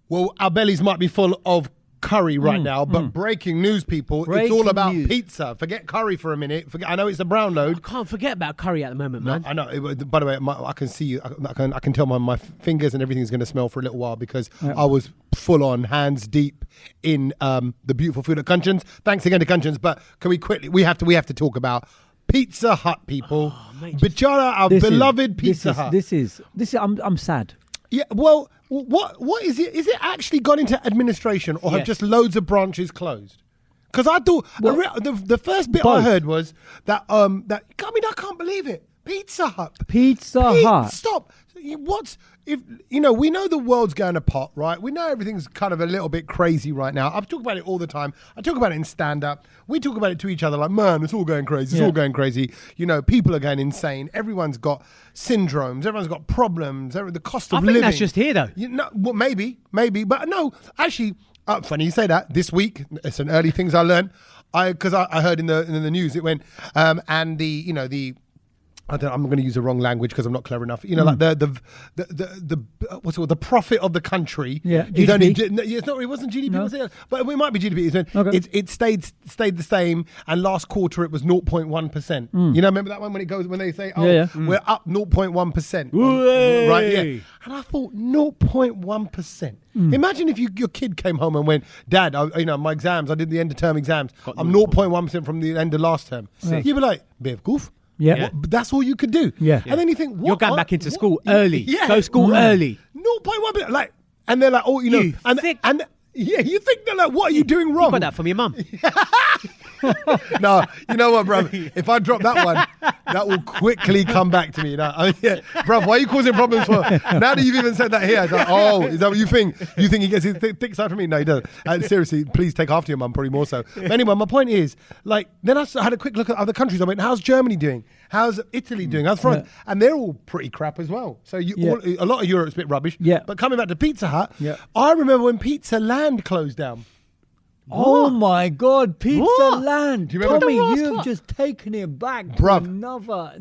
Well, our bellies might be full of curry right now, but breaking news, people, it's all about pizza. Forget curry for a minute. I know it's a brown load. I can't forget about curry at the moment, man. I know. By the way, I can see you. I can tell my fingers and everything's going to smell for a little while because I was full on, hands deep in the beautiful food at Kunchans. Thanks again to Kunchans. But can we quickly? We have to talk about Pizza Hut, people. Bichara, our beloved Pizza Hut. This is. I'm sad. Yeah. Well, what is it? Is it actually gone into administration, or have just loads of branches closed? Because I thought the first bit I heard was that I can't believe it. Pizza Hut. Stop. We know the world's going to pot, right? We know everything's kind of a little bit crazy right now. I talk about it all the time. I talk about it in stand-up. We talk about it to each other like, man, it's all going crazy. It's all going crazy. People are going insane. Everyone's got syndromes. Everyone's got problems. The cost of living. I think that's just here, though. Well, maybe. But no, actually, funny you say that. This week, it's an early things I learned. Because I heard in the news, it went, and the I'm going to use the wrong language because I'm not clever enough. Like the what's it called? The profit of the country. Yeah, is only. It wasn't GDP. No. But it might be GDP. It stayed the same, and last quarter it was 0.1%. Remember that one when they say, we're up 0.1%. Right? Yeah. And I thought 0.1%. Imagine if your kid came home and went, Dad, my exams, I did the end of term exams. I'm 0.1% from the end of last term. You'd be like, bit of goof. Yeah. That's all you could do. Yeah. And then you think, what? You're going back into school early. Yeah. Go school early. 0.1%. Like, and they're like, oh, you think they're like, what are you doing wrong? You got that from your mum. No, you know what, bro? If I drop that one, that will quickly come back to me. Bro, why are you causing problems for? Now that you've even said that here, it's like, is that what you think? You think he gets his thick side from me? No, he doesn't. Seriously, please take after your mum, probably more so. But anyway, my point is, like, then I had a quick look at other countries. I went, how's Germany doing? How's Italy doing? How's France? Yeah. And they're all pretty crap as well. So a lot of Europe's a bit rubbish. Yeah. But coming back to Pizza Hut, I remember when Pizza Land closed down. Oh my God, Pizza Land! Do you remember? Tommy, you've just taken it back to another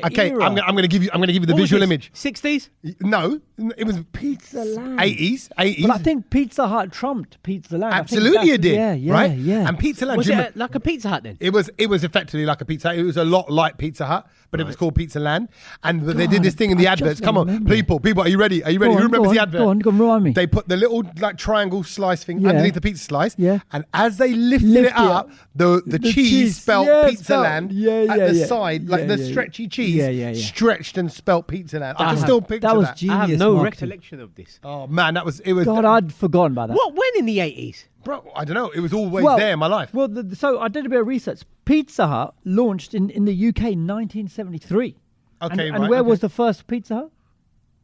okay, era. I'm going to give you the visual image. 60s? No, it was Pizza Land. 80s. But I think Pizza Hut trumped Pizza Land. Absolutely, it did. Yeah. And Pizza Land was it like a Pizza Hut then? It was effectively like a Pizza Hut. It was a lot like Pizza Hut, but it was called Pizza Land. And they did this thing in the adverts. Come on, people, are you ready? Who remembers the advert? Go on, remind me. They put the little like triangle slice thing underneath the pizza slice. Yeah. And as they lifted it up, the cheese spelt Pizza Land at the side, like the stretchy cheese stretched and spelt Pizza Land. I can still picture that. That was genius. I have no marketing. recollection of this. Oh man, it was. God, I'd forgotten about that. What? When in the 80s? Bro, I don't know. It was always there in my life. Well, so I did a bit of research. Pizza Hut launched in the UK in 1973. Okay, and where was the first Pizza Hut?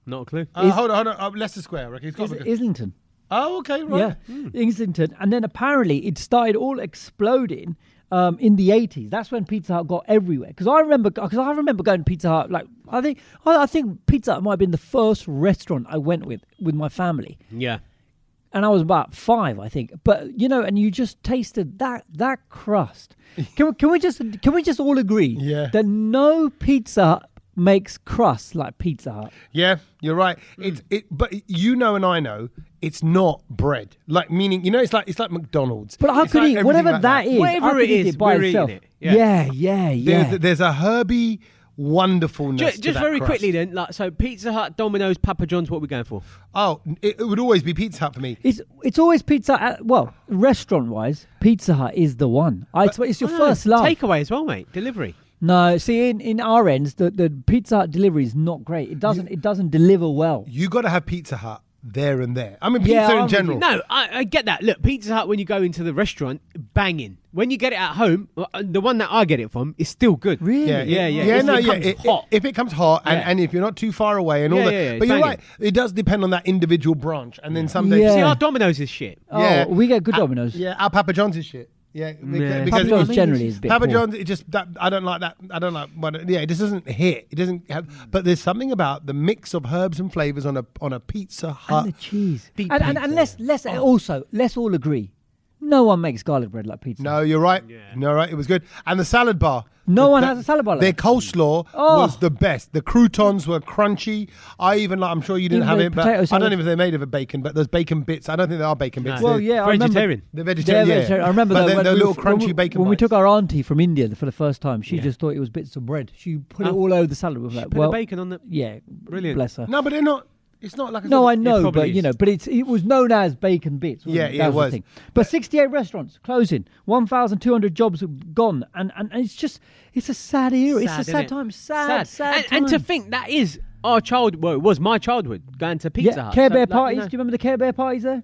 Not a clue. Hold on. Leicester Square. Okay, Islington. Oh, okay, right. Yeah, Islington. And then apparently it started all exploding in the 80s. That's when Pizza Hut got everywhere. Because I remember going to Pizza Hut. Like I think Pizza Hut might have been the first restaurant I went with my family. Yeah. And I was about 5, I think. But and you just tasted that crust. Can we just all agree that no Pizza Hut makes crust like Pizza Hut? Yeah, you're right. But and I know it's not bread. Like meaning, it's like McDonald's. But how could like whatever like that is, whatever it is, by we're itself. eating it. Yeah. There's a herby wonderfulness. Just very quickly then, so Pizza Hut, Domino's, Papa John's, what are we going for? Oh, it would always be Pizza Hut for me. It's always Pizza Hut. Restaurant wise, Pizza Hut is the one. It's your first love. Takeaway as well, mate. Delivery. No, see, in our ends, the Pizza Hut delivery is not great. It doesn't deliver well. You got to have Pizza Hut there and there. I mean, pizza in general. No, I get that. Look, Pizza Hut, when you go into the restaurant, banging. When you get it at home, the one that I get it from is still good. Really? Yeah. If it comes hot and if you're not too far away and all that. But you're right. It does depend on that individual branch. And then some days... See, our Domino's is shit. Oh, we get good Domino's. Yeah, our Papa John's is shit. Yeah, because Papa John's generally is a bit Papa poor. John's, it just I don't like that. I don't like. It just doesn't hit. It doesn't have. But there's something about the mix of herbs and flavors on a Pizza Hut and the cheese. And let's all agree. No one makes garlic bread like pizza. No, you're right. Yeah. No, right. It was good. And the salad bar. No one has a salad bar like Their that. coleslaw was the best. The croutons were crunchy. I'm sure you didn't Even have the it, but potato I don't salad. know if they're made of a bacon, but those bacon bits, I don't think they are bacon bits. No. Well, yeah, I remember. Vegetarian. They're vegetarian. They're Yeah. vegetarian. I remember but that when they're we little when crunchy we- bacon When we bites. took our auntie from India for the first time, she just thought it was bits of bread. She put it all over the salad. With like, Put the bacon on the. yeah, Brilliant. Bless her. No, but they're not. It's not like No, I said, know, probably but you is. know, but it was known as bacon bits. Wasn't Yeah, it? yeah, That it was. the thing. But 68 restaurants closing, 1,200 jobs gone, and it's a sad era. It's a Sad, sad innit? time. Sad time. And to think that is our childhood. Well, it was my childhood going to Pizza Hut. Care So, Bear like, parties. you know. Do you remember the Care Bear parties there?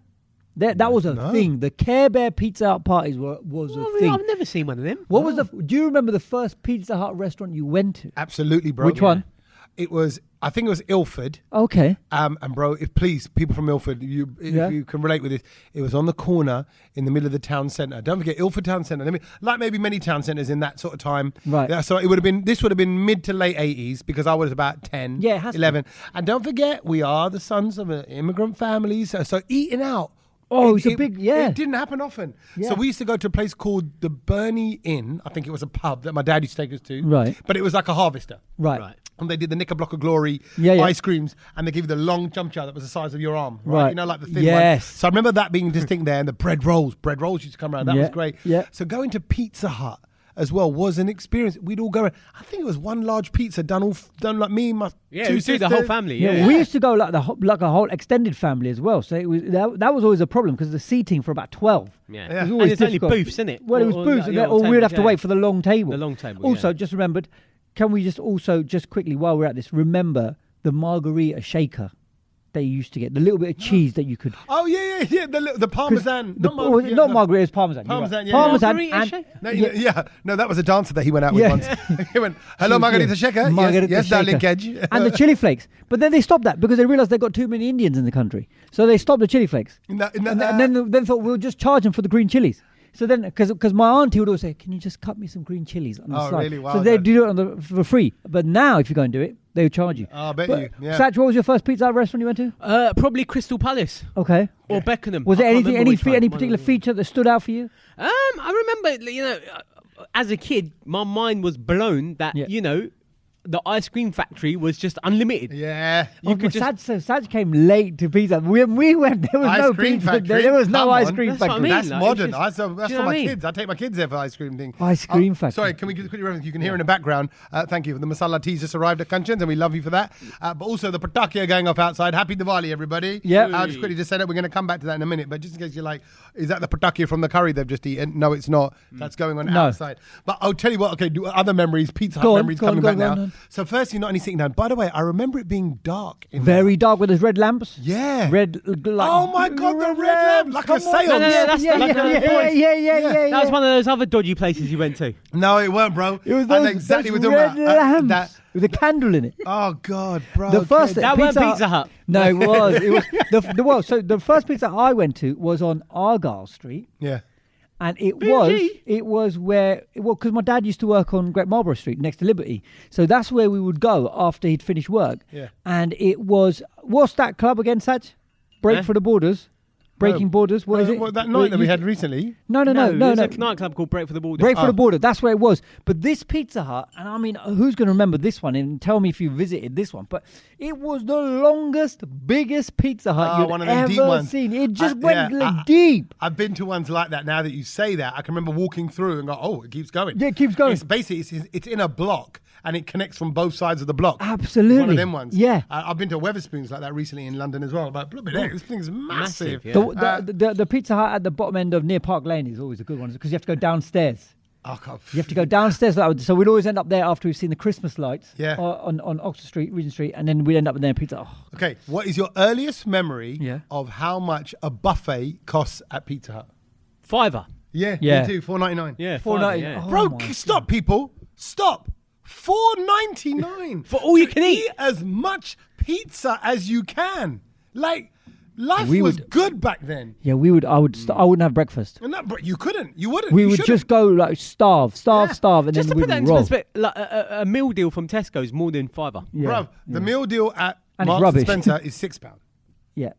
That was a thing. The Care Bear Pizza Hut parties was Well, a thing. I've never seen one of them. What was do you remember the first Pizza Hut restaurant you went to? Absolutely, bro. Which one? It was. I think it was Ilford. Okay. And bro, if please, people from Ilford, if you can relate with this, it was on the corner in the middle of the town centre. Don't forget Ilford town centre. Like maybe many town centres in that sort of time. Right. Yeah, so this would have been mid to late 80s because I was about 10, Yeah, it has to 11. And don't forget, we are the sons of immigrant families. So eating out. Oh, it's a big, yeah. It didn't happen often. Yeah. So we used to go to a place called the Burney Inn. I think it was a pub that my dad used to take us to. Right. But it was like a harvester. Right. And they did the Knickerbocker Glory Yeah. ice creams, and they give you the long jump chow that was the size of your arm, right? Right. You know, like the thin one. Yes. So I remember that being distinct there, and the bread rolls used to come around. That was great. Yeah. So going to Pizza Hut as well was an experience. We'd all go. I think it was one large pizza done like me and my Yeah, two we do sisters. the whole family. Yeah, Yeah. we used to go like like a whole extended family as well. So it was that was always a problem because the seating for about 12. Yeah. Yeah. was And always it's only difficult. booths, isn't it? Well, it was booths, or we'd have to wait for the long table. The long table, Also, yeah. just remembered. Can we just also just quickly while we're at this remember the margarita shaker they used to get, the little bit of cheese that you could. Oh yeah. The parmesan. Not margarita, it's parmesan. You're Parmesan, right. yeah. Parmesan Margarita and shaker? No, that was a dancer that he went out with Yeah. once. He went, "Hello, Margarita Shaker." Margarita Yes, darling, shaker. Kedge. and the chili flakes. But then they stopped that because they realised they got too many Indians in the country, so they stopped the chili flakes. And then thought we'll just charge them for the green chilies. So then, because my auntie would always say, "Can you just cut me some green chilies on the Oh, side?" really? Wow, so they Dad. do it for free. But now, if you go and do it, they would charge you. Oh, I bet But, you. Yeah. Satch, what was your first Pizza Hut restaurant you went to? Probably Crystal Palace Okay. or Beckenham. Was there I can't anything, remember which one. any One particular of them. feature that stood out for you? I remember, as a kid, my mind was blown that Yeah. the ice cream factory was just unlimited. Yeah. You could just. Satch came late to Pizza. When we went, there was Ice no cream pizza. factory? There was no Come ice on. cream That's what I factory. mean. That's like, modern. it's just- That's do you for know my what I mean? kids. I take my kids there for ice cream thing. Ice cream factory. Sorry, can we just quickly reference? You can hear in the background. Thank you. The masala teas just arrived at Kanchan's, and we love you for that. But also the patakia going off outside. Happy Diwali, everybody. Yeah. I'll just quickly just say that we're going to come back to that in a minute. But just in case you're like, is that the patakia from the curry they've just eaten? No, it's not. That's going on No. outside. But I'll tell you what. Okay, do other memories, Pizza Hut Go on, memories go on, coming go back on, go now. on. So firstly, not only sitting down. By the way, I remember it being dark. In Very dark with those red lamps. Yeah. Red. Oh my God, the red lamp, like a Come on. seance. No, that's yeah, like yeah, a yeah, boys. yeah. That was one of those other dodgy places you went to. No, it weren't, bro. It was I know those, exactly those what you're red talking about. lamps with a candle in it. Oh God, bro. The first That weren't Pizza Hut. No, it was. It was so the first pizza I went to was on Argyle Street, Yeah. and it Bougie. was because my dad used to work on Great Marlborough Street next to Liberty, so that's where we would go after he'd finished work. Yeah. And it was what's that club again, Satch? Break for the Borders. Breaking Borders. What is it? That night that we had recently. No. There's a nightclub called Break for the Border. Break for the Border. That's where it was. But this Pizza Hut, and I mean, who's going to remember this one? And tell me if you visited this one. But it was the longest, biggest Pizza Hut one of you'd them deep ever ones. seen. It just went yeah, deep. I've been to ones like that. Now that you say that, I can remember walking through and go, "Oh, it keeps going." Yeah, it keeps going. It's basically it's in a block and it connects from both sides of the block. Absolutely. One of them ones. Yeah. I've been to Weatherspoons like that recently in London as well. But look at that, this thing's massive. yeah. The Pizza Hut at the bottom end of near Park Lane is always a good one because you have to go downstairs. Oh, God. You have to go downstairs. So we'd always end up there after we've seen the Christmas lights on Oxford Street, Regent Street, and then we'd end up in there Pizza. Oh, Okay, what is your earliest memory Yeah. of how much a buffet costs at Pizza Hut? Fiver. Yeah, Yeah. me too. $4.99. Yeah, $4.99. fiver, yeah. Oh Bro, my stop, people. Stop. $4.99 For all you can eat. as much pizza as you can. Like, life We was would- good back then. Yeah, we would. I wouldn't have breakfast. And that, bro, you couldn't. You wouldn't. We You would shouldn't. just go like starve, and Just to then put that we'd into roll. perspective, like a meal deal from Tesco is more than fiver. Yeah, Bruv, the meal deal at And it's Marks and rubbish. Spencer is £6. Yeah,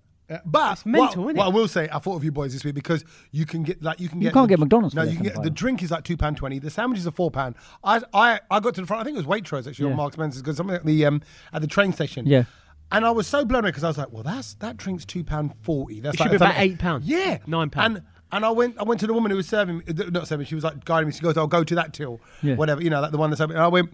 But It's mental, isn't it? what I will say, I thought of you boys this week because you can't get McDonald's. No, for you can less get than the £5. drink is like £2.20. The sandwiches are £4. I got to the front. I think it was Waitrose actually on Marks Spencer's because something at the train station. Yeah. And I was so blown away because I was like, well, that drink's £2.40. That's It should like be about £8. Yeah, £9. And I went to the woman who was serving me, not serving. She was like guiding me. She goes, "I'll go to that till whatever, like the one that's." And I went,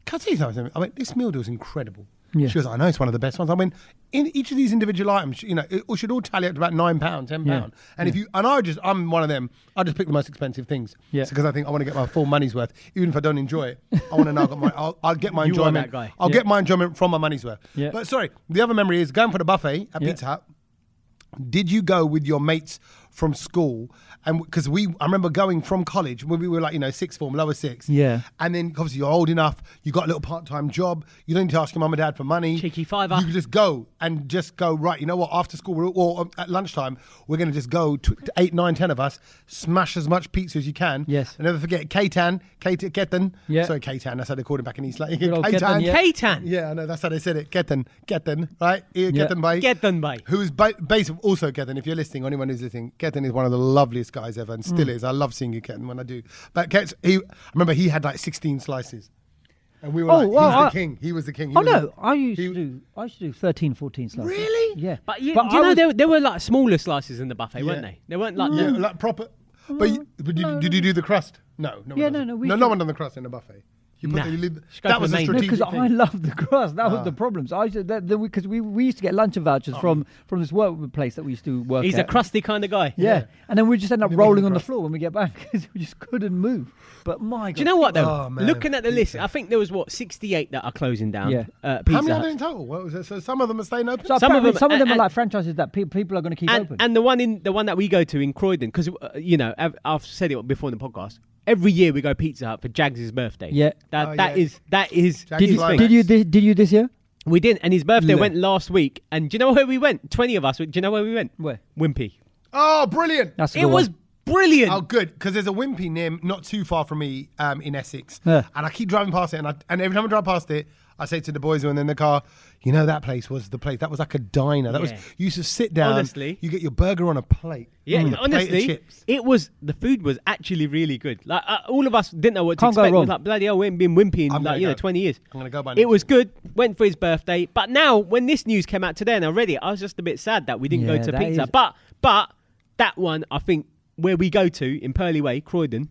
"Can I tell you something?" I went, "This meal deal is incredible." Yeah. She goes, "I know it's one of the best ones." I went, "In each of these individual items, it should all tally up to about £9, £10." Yeah. And I'm one of them. I just pick the most expensive things. Yeah. Because I think I want to get my full money's worth, even if I don't enjoy it. I want to know I'll get my enjoyment. that guy. I'll get my enjoyment from my money's worth. Yeah. But sorry, the other memory is going for the buffet at Pizza Hut. Did you go with your mates from school? And because I remember going from college when we were like, sixth form, lower six. Yeah. And then obviously you're old enough, you got a little part-time job. You don't need to ask your mum and dad for money. Cheeky fiver. You could just go, right, you know what, after school or at lunchtime, we're going to just go to 8, 9, 10 of us, smash as much pizza as you can. Yes. And never forget Ketan. Yeah. Sorry, Ketan, that's how they called it back in East London. Good old Ketan, yeah. Ketan. Yeah, I know, that's how they said it. Ketan, right? Ketan Bhai. Ketan Bhai. Who's based also Ketan, if you're listening, or anyone who's listening, Ketan is one of the loveliest guys ever and still is. I love seeing you, Ketan, when I do. But I remember he had like 16 slices. And we were he's the king. He was the king. I used to do 13, 14 slices. Really? Yeah. But do you know there were like smaller slices in the buffet, weren't they? They weren't like like proper. But did you do the crust? No. Yeah, no. No one done the crust in the buffet. You put that was a strategic because thing. I love the crust. That was the problem. So because we used to get lunch vouchers from this work place that we used to work at. He's a crusty kind of guy. Yeah. And then we just end up rolling on the floor when we get back because we just couldn't move. But my God. Do you know what though? Oh, man. Looking at the list, I think there was 68 that are closing down. Yeah. How Pizza many are Hut. there in total? What was it? So some of them are staying open. So Some of them- are and- like franchises that people are going to keep open. And the one that we go to in Croydon, because I've said it before in the podcast. Every year we go Pizza Hut for Jags' birthday. Yeah. That is his Jags' thing. Did you this year? We didn't, and his birthday No. went last week. And do you know where we went? 20 of us. Do you know where we went? Where? Wimpy. Oh, brilliant. That's a It good was one. brilliant. Oh, good, because there's a Wimpy near, not too far from me, in Essex, Yeah. and I keep driving past it, and every time I drive past it, I say to the boys when they're in the car, that place was the place. That was like a diner. That was you used to sit down. Honestly. You get your burger on a plate. Yeah, with a plate of honestly, chips. the food was actually really good. Like all of us didn't know what to Can't go expect. We wrong. was like, bloody hell, we haven't been wimpy I'm in gonna go. 20 years. I'm gonna go by It next was year. good. Went for his birthday, but now when this news came out today and I read it, I was just a bit sad that we didn't Yeah, go to that Pizza. is- But that one, I think, where we go to in Purley Way, Croydon,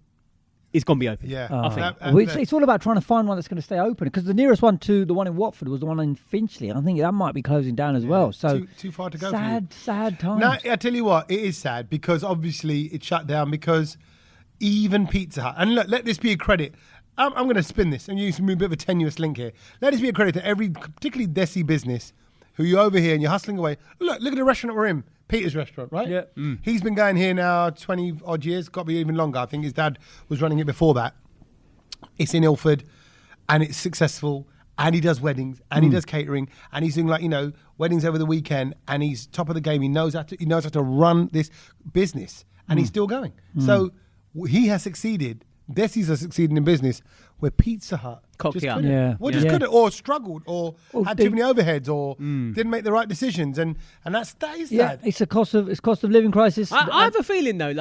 is gonna be open. Yeah. I think. Well, it's all about trying to find one that's going to stay open because the nearest one to the one in Watford was the one in Finchley. And I think that might be closing down as well. So too far to go for you. sad times. No, I tell you what, it is sad because obviously it shut down because even Pizza Hut, and look, let this be a credit. I'm going to spin this and use a bit of a tenuous link here. Let this be a credit to every, particularly Desi business, who you're over here and you're hustling away. Look at the restaurant we're in, Peter's restaurant, right? Yeah. He's been going here now 20 odd years, got to be even longer. I think his dad was running it before that. It's in Ilford and it's successful. And he does weddings, and he does catering, and he's doing weddings over the weekend, and he's top of the game. He knows how to run this business, and he's still going. So he has succeeded. Desi's has succeeded in business where Pizza Hut Cocked just it up. couldn't. Yeah. Well, just Yeah. couldn't, or struggled, or had too they- many overheads, or didn't make the right decisions, and that is Yeah, sad. it's cost of living crisis. I have a feeling though,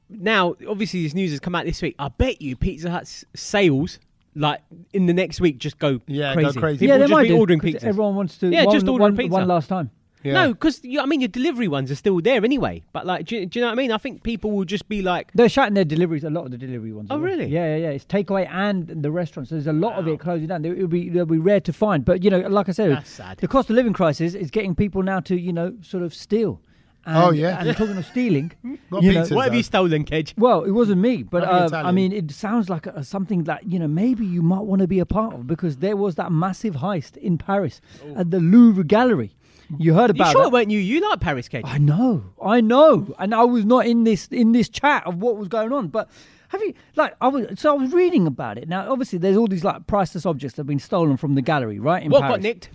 now obviously this news has come out this week. I bet you Pizza Hut's sales, like in the next week, just go Yeah, crazy. go crazy. People yeah, will they just might be do, ordering 'cause pizza. Everyone wants to. Yeah, just order one, pizza. one last time. Yeah. No, because your delivery ones are still there anyway. But do you know what I mean? I think people will just be like, They're shutting their deliveries. A lot of the delivery ones. Oh, as well. really? Yeah. It's takeaway and the restaurants. There's a lot of it closing down. They'll be rare to find. But like I said, That's sad. the cost of living crisis is getting people now to sort of steal. And, Oh, yeah. And talking of stealing, Not you know, pizzas, what have though. you stolen, Kedge? well, it wasn't me, but Might be Italian. I mean, it sounds like something that maybe you might want to be a part of because there was that massive heist in Paris at the Louvre Gallery. You heard You about sure that? it weren't you? You like Paris, Kedge? I know, and I was not in this chat of what was going on. But have you I was reading about it. Now, obviously, there's all these priceless objects that have been stolen from the gallery, right? In What Paris. got nicked?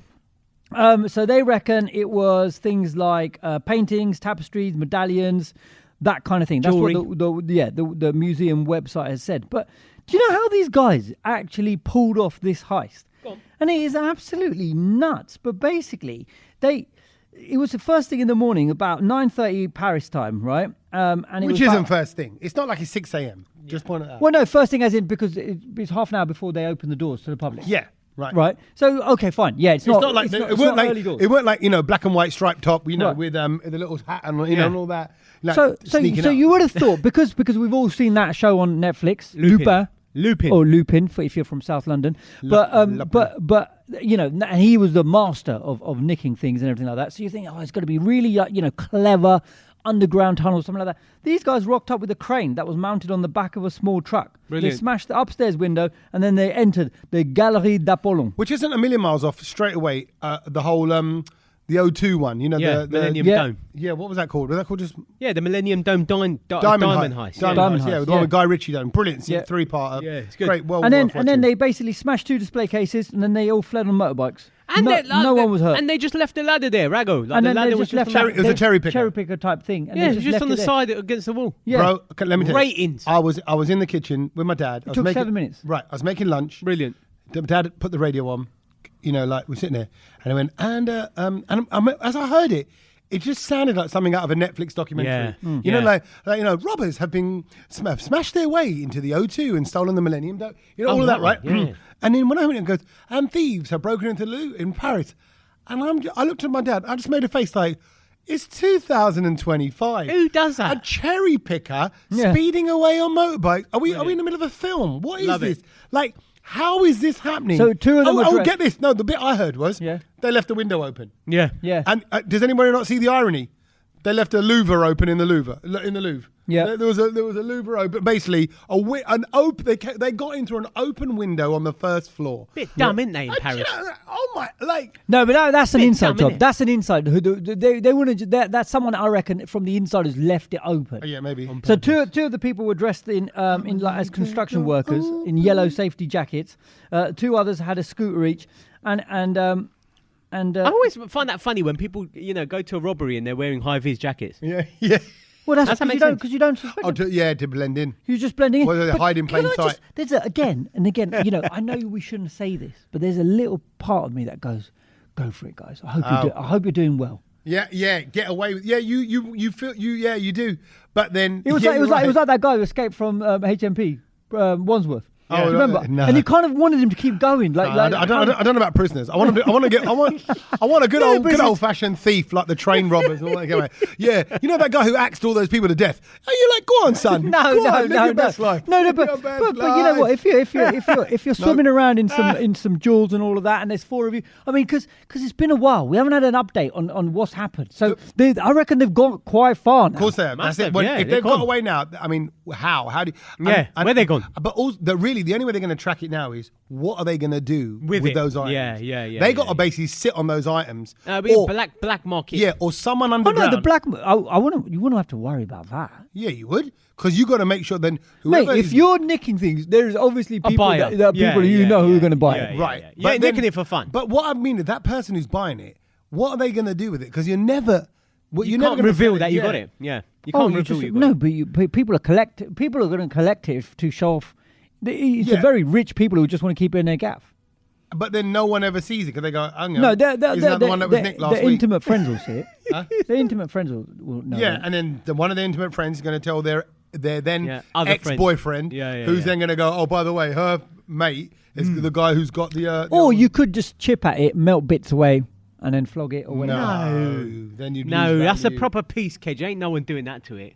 So they reckon it was things like paintings, tapestries, medallions, that kind of thing. That's Jewelry. what the museum website has said. But do you know how these guys actually pulled off this heist? Go on. And it is absolutely nuts. But basically, they it was the first thing in the morning, about 9:30 Paris time, right? And it Which was isn't about- first thing. It's not like it's 6 a.m. Just point it out. Well, no, first thing as in because it's half an hour before they open the doors to the public. Yeah. Right. Right. So okay, fine. Yeah, it's not like it's it weren't like early doors. it weren't like black and white striped top, Right. with the little hat and and all that. Like, So sneaking up. you would have thought because we've all seen that show on Netflix, Lupin. or Lupin, if you're from South London. But and he was the master of nicking things and everything like that. So you think, it's going to be really clever underground tunnel, something like that. These guys rocked up with a crane that was mounted on the back of a small truck. Brilliant. They smashed the upstairs window and then they entered the Galerie d'Apollon. Which isn't a million miles off straight away. The whole the O2 one, the Millennium yeah. Dome. Yeah, what was that called? Was that called just Yeah, the Millennium Dome Diamond Heist. Diamond Heist, Heist, yeah. the one with Guy Ritchie done. Brilliant, Yeah. 3-parter. Yeah, it's good. Great, well And then worth and then watching. they basically smashed 2 display cases and then they all fled on motorbikes. And no one was hurt. And they just left the ladder there, Rago. Like And the then ladder they was just left on the- It was a cherry picker. cherry picker type thing. And Yeah, they it was just left on the it there. side against the wall. Yeah. Bro, okay, let me tell you. Ratings. I was in the kitchen with my dad. It took 7 minutes. Right, I was making lunch. Brilliant. Dad put the radio on, like we're sitting there, and I went, as I heard it, it just sounded like something out of a Netflix documentary. Yeah. Like robbers have been smashed their way into the O2 and stolen the Millennium Dome. All of that, that right? one, yeah. And then when I went and goes, and thieves have broken into the Louvre in Paris, and I looked at my dad. I just made a face like, it's 2025. Who does that? A cherry picker Yeah. speeding away on motorbike. Are we in the middle of a film? What is Love it. this? Like, how is this happening? So 2 of them were dressed- get this. No, the bit I heard was they left the window open. Yeah. Yeah. And does anybody not see the irony? They left a Louvre open in the Louvre. Yeah. There was a Louvre open. Basically, they got into an open window on the first floor. Bit dumb, isn't they, in And Paris? No, but that's an Bit inside dumb, job. innit? That's an inside. They wouldn't. That's someone I reckon from the inside who's left it open. Yeah, maybe. So two of the people were dressed in like as construction workers in yellow safety jackets. 2 others had a scooter each, and I always find that funny when people, go to a robbery and they're wearing high-vis jackets. Yeah. well, that's Does that make because sense? you don't suspect them. To blend in. You're just blending in. Well, they But hide in can plain I sight. There's again and again. I know we shouldn't say this, but there's a little part of me that goes, "Go for it, guys. I hope you're doing well." Yeah, get away with. Yeah, you feel you do. But then It was like that guy who escaped from HMP Wandsworth. Oh, Do you remember? no. And you kind of wanted him to keep going. I don't know about prisoners. I want a good old fashioned thief like the train robbers. And all that kind of, yeah, that guy who axed all those people to death. And you're like, go on, son. No, Go on, live your best life. No, Live but your best you know what? life. If you're swimming around in some jewels and all of that, and there's 4 of you, I mean, because it's been a while, we haven't had an update on what's happened. So I reckon they've gone quite far now. Of course they have. Must That's it. have, yeah, If they've they've got gone. away now, I mean, how? How do you... Yeah, where they gone? But also, the only way they're going to track it now is what are they going to do With it. those items? Yeah. They got to basically sit on those items. Or black market. Yeah, or someone Oh underground. no, the black. You wouldn't have to worry about that. Yeah, you would. Because you got to make sure then Mate, whoever if is- you're nicking things, there's obviously people buyer. that are people who who are going to buy it. Right. Yeah, But nicking it for fun. But what I mean is that person who's buying it, what are they going to do with it? Because you're never... You never can't gonna reveal sell that you yeah. got it. Yeah. You Oh, can't you reveal just, you got no, it. but people are going to collect it to show off. It's Yeah. a very rich people who just want to keep it in their gaff. But then no one ever sees it because they go, hang on, No, isn't that the one that was nicked last the week? intimate friends will see it. Huh? The intimate friends will know. Yeah, that. and then Mm. one of the intimate friends is going to tell their then other ex-boyfriend, friend. who's then going to go, oh, by the way, her mate is the guy who's got the... Or you could just chip at it, melt bits away, and then flog it or whatever. No. Then you'd No, lose that's a value. proper piece, Kedge. Ain't no one doing that to it.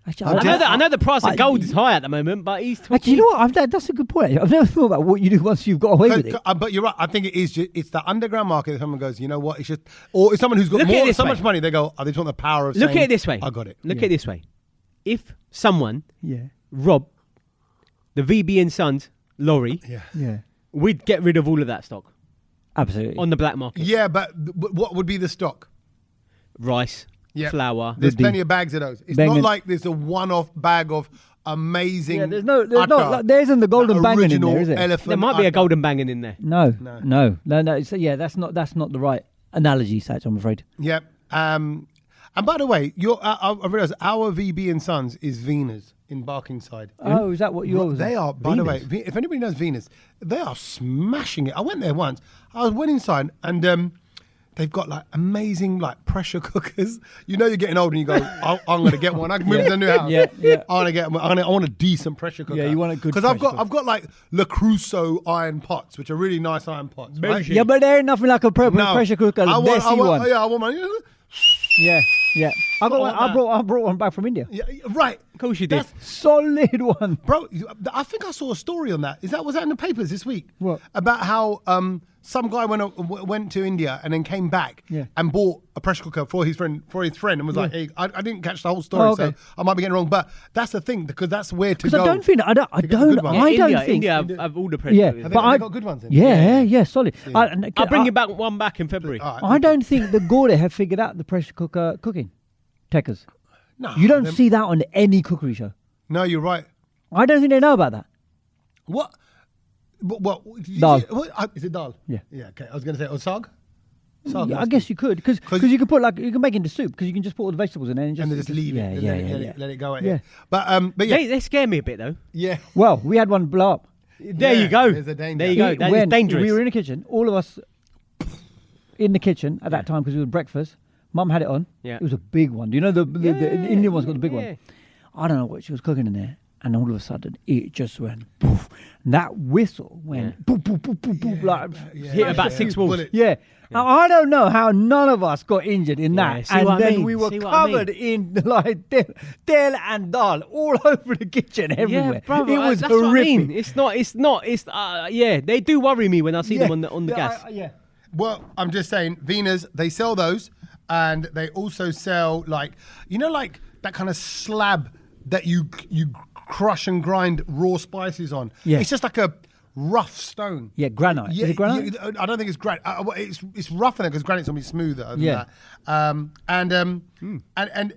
Actually, I know the price of I- gold is high at the moment, but he's talking... Actually, you know what? That's a good point. I've never thought about what you do once you've got away with it. But you're right. I think it is. It's the underground market that someone goes, you know what? It's just, or it's someone who's got Look at it this so way. much money. They go, oh, they just want the power of. Look at saying, it this way. I got it. Look at it this way. If someone Yeah. robbed the VB and Sons lorry, Yeah. we'd get rid of all of that stock Absolutely. on the black market. Yeah, but what would be the stock? Rice, Yeah. flour. There's Would be plenty of bags of those. It's banging. not like there's a one-off bag of amazing. Yeah, there's no, utter, there isn't the golden that banging in original there, is there? elephant There might be a utter. golden banging in there. No. No. So, yeah, that's not the right analogy, Satch, I'm afraid. Yep. And by the way, I realised our VB and Sons is Venus in Barkingside. Oh, is that what yours? They are, by the way, if anybody knows Venus, they are smashing it. I went there once. I went inside and they've got like amazing like pressure cookers. You know, you're getting old and you go, I'm going to get one. I can move to the new house. Yeah. I want a decent pressure cooker. Yeah, you want a good. Because I've got like Le Creuset iron pots, which are really nice iron pots. Right? Yeah, but there ain't nothing like a proper pressure cooker. I want one. Yeah, I want one. Yeah. I brought one back from India. Yeah, right. Of course you did. Solid one. Bro, I think I saw a story on that. Was that in the papers this week? What? About how some guy went to India and then came back and bought a pressure cooker for his friend and was like, hey, I didn't catch the whole story, so I might be getting it wrong. But that's the thing, because that's where to go. I don't think India have all the pressure. Yeah, cookers. but they got good ones then? Yeah, solid. Yeah. I'll bring you back one back in February. I don't think the Gordon have figured out the pressure cooker cooking techers. No, you don't see that on any cookery show. No, you're right. I don't think they know about that. What? What? Dal. Is it dal? Yeah. Yeah. Okay. I was going to say sag. Yeah, I guess you could, because you can put you can make it into soup, because you can just put all the vegetables in there and just leave it. Let it go at it. But yeah. They scare me a bit though. Yeah. Well, we had one blow up. There you go. There's a danger. There you go. That is dangerous. We were in the kitchen, all of us in the kitchen at that time, because it was breakfast. Mum had it on. Yeah. It was a big one. Do you know the Indian one's got the big one? I don't know what she was cooking in there. And all of a sudden, it just went poof. And that whistle went poof, poof, poof, poof, poof, like hit about 6 walls. Yeah. Now, I don't know how none of us got injured in that. See what and I then mean? we were See what covered in like tel and dal all over the kitchen, everywhere. Yeah, brother, it was that's horrific. What I mean. It's yeah, they do worry me when I see them on the gas. Yeah. Well, I'm just saying, Venus, they sell those, and they also sell like that kind of slab that you crush and grind raw spices on. Yeah. It's just like a rough stone. Yeah, granite. Is it granite? I don't think it's granite. It's rougher than, because granite's gonna be smoother than that. And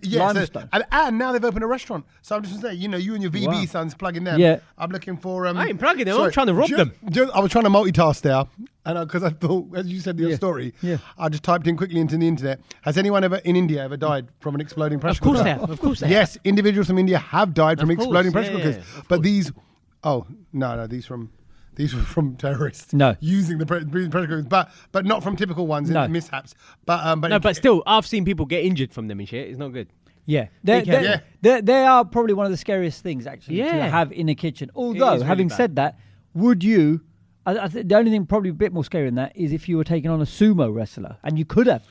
yeah, Limestone. and now they've opened a restaurant. So I'm just gonna say, you and your VB sons plugging them. Yeah. I'm looking for. I ain't plugging them. I'm trying to rob them. I was trying to multitask there, and because I thought, as you said in your story, I just typed in quickly into the internet. Has anyone in India ever died from an exploding pressure cooker? Of course they have. Yes, individuals from India have died from exploding pressure cookers. Yeah, but these, these were from terrorists. No. Using the pressure cookers, but not from typical ones. No. Mishaps. But still, I've seen people get injured from them and shit. It's not good. Yeah, they are probably one of the scariest things actually to have in a kitchen. Although, really having bad. said that, would you? I think the only thing probably a bit more scary than that is if you were taking on a sumo wrestler, and you could have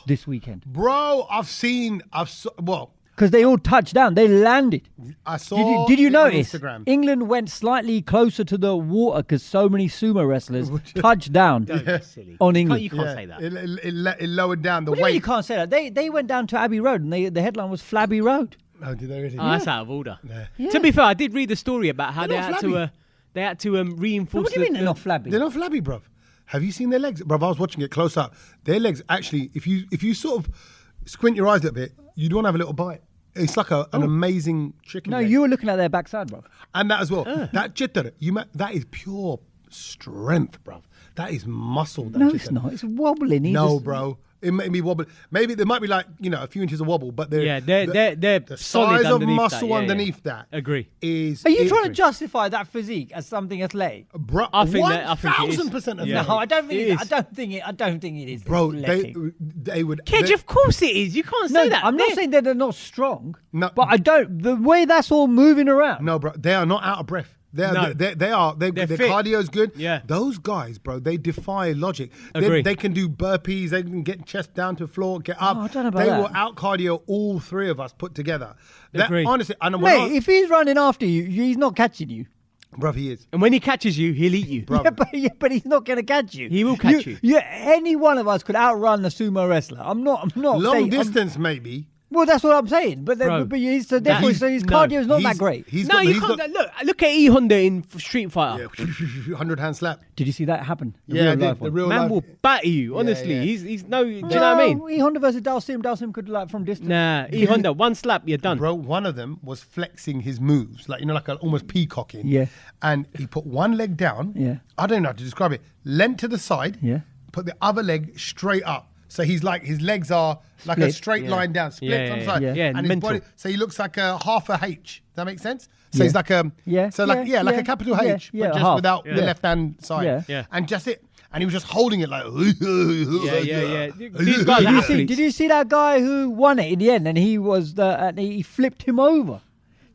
this weekend. Bro, Because they all touched down, they landed. I saw. Did you it notice? on Instagram. England went slightly closer to the water because so many sumo wrestlers touched down on England. You can't say that. It lowered down the What do you weight. mean you can't say that? They went down to Abbey Road, and the headline was Flabby Road. Oh, did they really? That's out of order. Yeah. To be fair, I did read the story about how They're not they had to reinforce. What do you mean they're not flabby? They're not flabby, bruv. Have you seen their legs, bruv? I was watching it close up. Their legs, actually, if you sort of squint your eyes a little bit, you'd want to have a little bite. It's like an amazing chicken. No, leg. you were looking at their backside, bro. And that as well. That chitter, that is pure strength, bruv. That is muscle. That No, chitter. it's not. It's wobbling. No, bro. It made me wobble. Maybe there might be a few inches of wobble, but they're the solid size of underneath muscle that. Yeah, underneath that. Agree. Are you trying to justify that physique as something athletic? Bro, I think it is. 1,000% athletic. No, I don't think It is. I don't think it is. Bro, athletic. they would. Kedge, of course it is. You can't No, say that. I'm not saying that they're not strong. No. But I don't. The way that's all moving around. No, bro, they are not out of breath. Their They're fit. cardio's good. Yeah. Those guys, bro, they defy logic. Agree. They can do burpees. They can get chest down to the floor, get up. I don't know about they that. will out cardio all three of us put together. Agree. Honestly, and Mate, if he's running after you, he's not catching you. bro, he is. And when he catches you, he'll eat you. Bro. But he's not going to catch you. He will catch you. Yeah, any one of us could outrun a sumo wrestler. I'm not. Long distance, maybe. Well, that's what I'm saying. But Bro, his no. cardio is not that great. No, you can't. Look at E Honda in Street Fighter. 100 hand slap. Did you see that happen? Yeah, I did. life The one. real Man life. will batter you. Honestly, yeah. he's no. Do you know what I mean? E Honda versus Dalsim. Dalsim could from distance. Nah, E Honda, one slap, you're done. Bro, one of them was flexing his moves, like almost peacocking. Yeah. And he put one leg down. Yeah. I don't know how to describe it. Leant to the side. Yeah. Put the other leg straight up. So his legs are like a Split. straight line down, split on the side. yeah, and his mental. body, so he looks like a half a H. Does that make sense? So he's like a Yeah, so like yeah, like yeah, a capital yeah, H, yeah, but just half. without the Yeah. left hand side. Yeah. Yeah. And just it. and he was just holding it like. Yeah. These guys are athletes. Did you see that guy who won it in the end, and he flipped him over?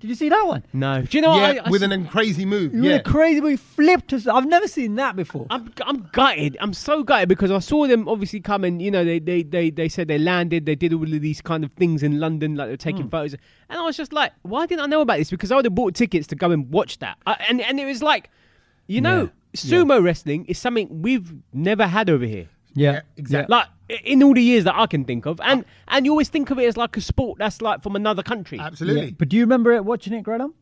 Did you see that one? No. Do you know Yeah, what? with a crazy move. With a crazy move, he flipped us. I've never seen that before. I'm gutted. I'm so gutted because I saw them obviously come and they said they landed. They did all of these kind of things in London, like they're taking photos, and I was just like, why didn't I know about this? Because I would have bought tickets to go and watch that. And it was like, sumo wrestling is something we've never had over here. Yeah, exactly. Like in all the years that I can think of, and you always think of it as like a sport that's like from another country. Absolutely. Yeah. But do you remember watching it growing up?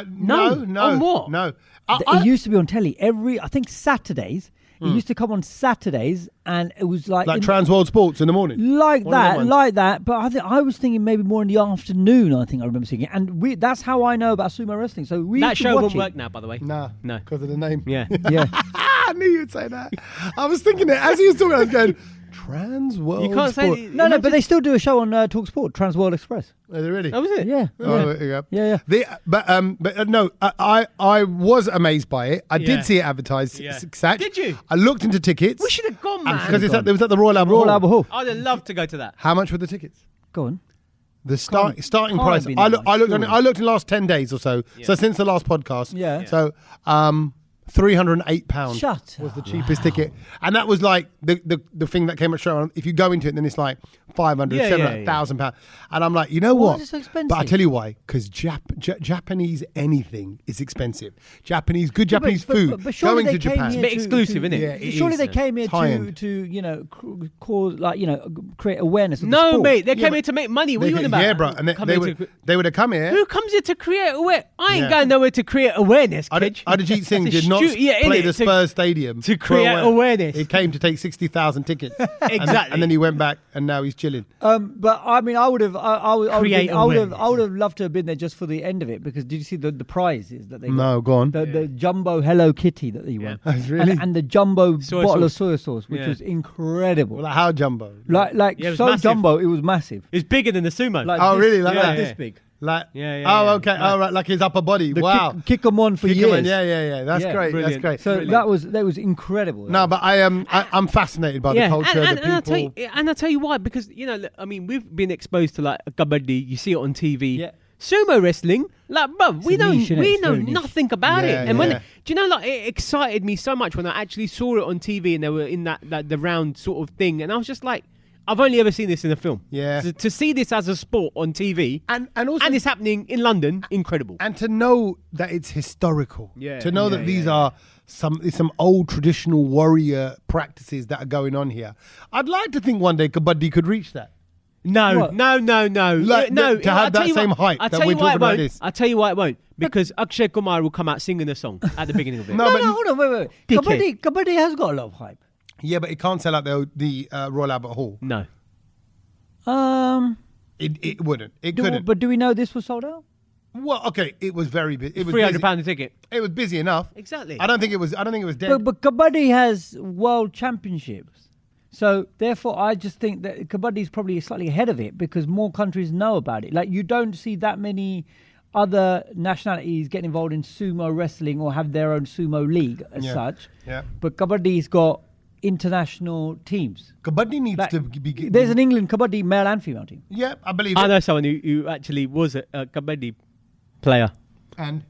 No. On what? No. It used to be on telly I think Saturdays. It used to come on Saturdays, and it was like Transworld Sports in the morning. like that. But I was thinking maybe more in the afternoon. I think I remember seeing it, and that's how I know about sumo wrestling. So that show won't work now, by the way. No, No. because of the name. Yeah. Yeah. I knew you'd say that. I was thinking it as he was talking. I was going Transworld. You can't Sport. say No, but they still do a show on Talk Sport, Transworld Express. Are they really? That was it. Yeah. No, I was amazed by it. I Yeah. did see it advertised. Yeah. Exact. Did you? I looked into tickets. We should have gone, man. Because it was at the Royal Albert Hall. Royal Albert Hall. I'd have loved to go to that. How much were the tickets? Go on. The starting can't price. be I that looked. much, I looked in the last 10 days or so. Yeah. So since the last podcast. Yeah. So £308 Shut was the up. cheapest ticket, and that was like the thing that came up straight on. If you go into it, then it's like 500, Yeah, 700,000 pounds, and I'm like, you know Why what? is it so expensive? But I tell you why, because Japanese anything is expensive. Good Japanese food. But surely going they to came Japan. here It's a bit exclusive, isn't it? Yeah, it surely is. they came here It's high-end. to cause create awareness of the No, sport. mate. They Yeah, came but here to make money. What are you on about? Yeah, bro, and Come they here would to- they would have come here. Who comes here to create awareness? I ain't Yeah. going nowhere to create awareness, kid. Ajit Singh That's a did not yeah, play innit? the Spurs stadium to for create awareness. He came to take 60,000 tickets. Exactly. And then he went back, and now he's chilling. But I mean, I would have Create awareness. loved to have been there just for the end of it, because did you see the prizes that they got? No, go on. The jumbo Hello Kitty that they won, Oh, really? and the jumbo Soy bottle sauce. of soy sauce, which Yeah. was incredible. Well, how jumbo? Like Yeah, it was so massive. jumbo, it was massive. It's bigger than the sumo. Like Oh, this, really? Like that? this big. Like, Yeah, oh, yeah. okay. Oh, right. Like his upper body. The Wow. kick 'em on for Kick 'em years. in. Yeah. That's Yeah, great. brilliant. That's great. So Brilliant. that was incredible. No, but I'm fascinated by the culture, and the I'll tell people. you, and I'll tell you why, because look, I mean, we've been exposed to like kabaddi. You see it on TV. Yeah. Sumo wrestling, like, bruv, we a niche, innit? we It's know very niche. nothing about Yeah, it. And when yeah. do you know, like, it excited me so much when I actually saw it on TV and they were in that the round sort of thing, and I was just like, I've only ever seen this in a film. Yeah. To see this as a sport on TV And also, and it's happening in London, incredible. and to know that it's historical. Yeah, To know yeah, that these yeah, are some old traditional warrior practices that are going on here. I'd like to think one day kabaddi could reach that. No, What? no. Like, No, to have I'll tell that you same what- hype I'll that tell we're you why talking it about won't. this. I'll tell you why it won't. Because Akshay Kumar will come out singing a song at the beginning of it. No, No, but hold on, wait. Dickhead. Kabaddi has got a lot of hype. Yeah, but it can't sell out the Royal Albert Hall. No. It wouldn't. It couldn't. But do we know this was sold out? Well, okay, it was very busy. It was £300 a ticket. It was busy enough. Exactly. I don't think it was dead. But Kabaddi has world championships. So therefore, I just think that Kabaddi is probably slightly ahead of it because more countries know about it. Like, you don't see that many other nationalities get involved in sumo wrestling or have their own sumo league as Yeah. such. Yeah. But Kabaddi's got international teams. Kabaddi needs Like, to be. there's an England Kabaddi male and female team. Yeah, I believe I it. know someone who actually was a kabaddi player. And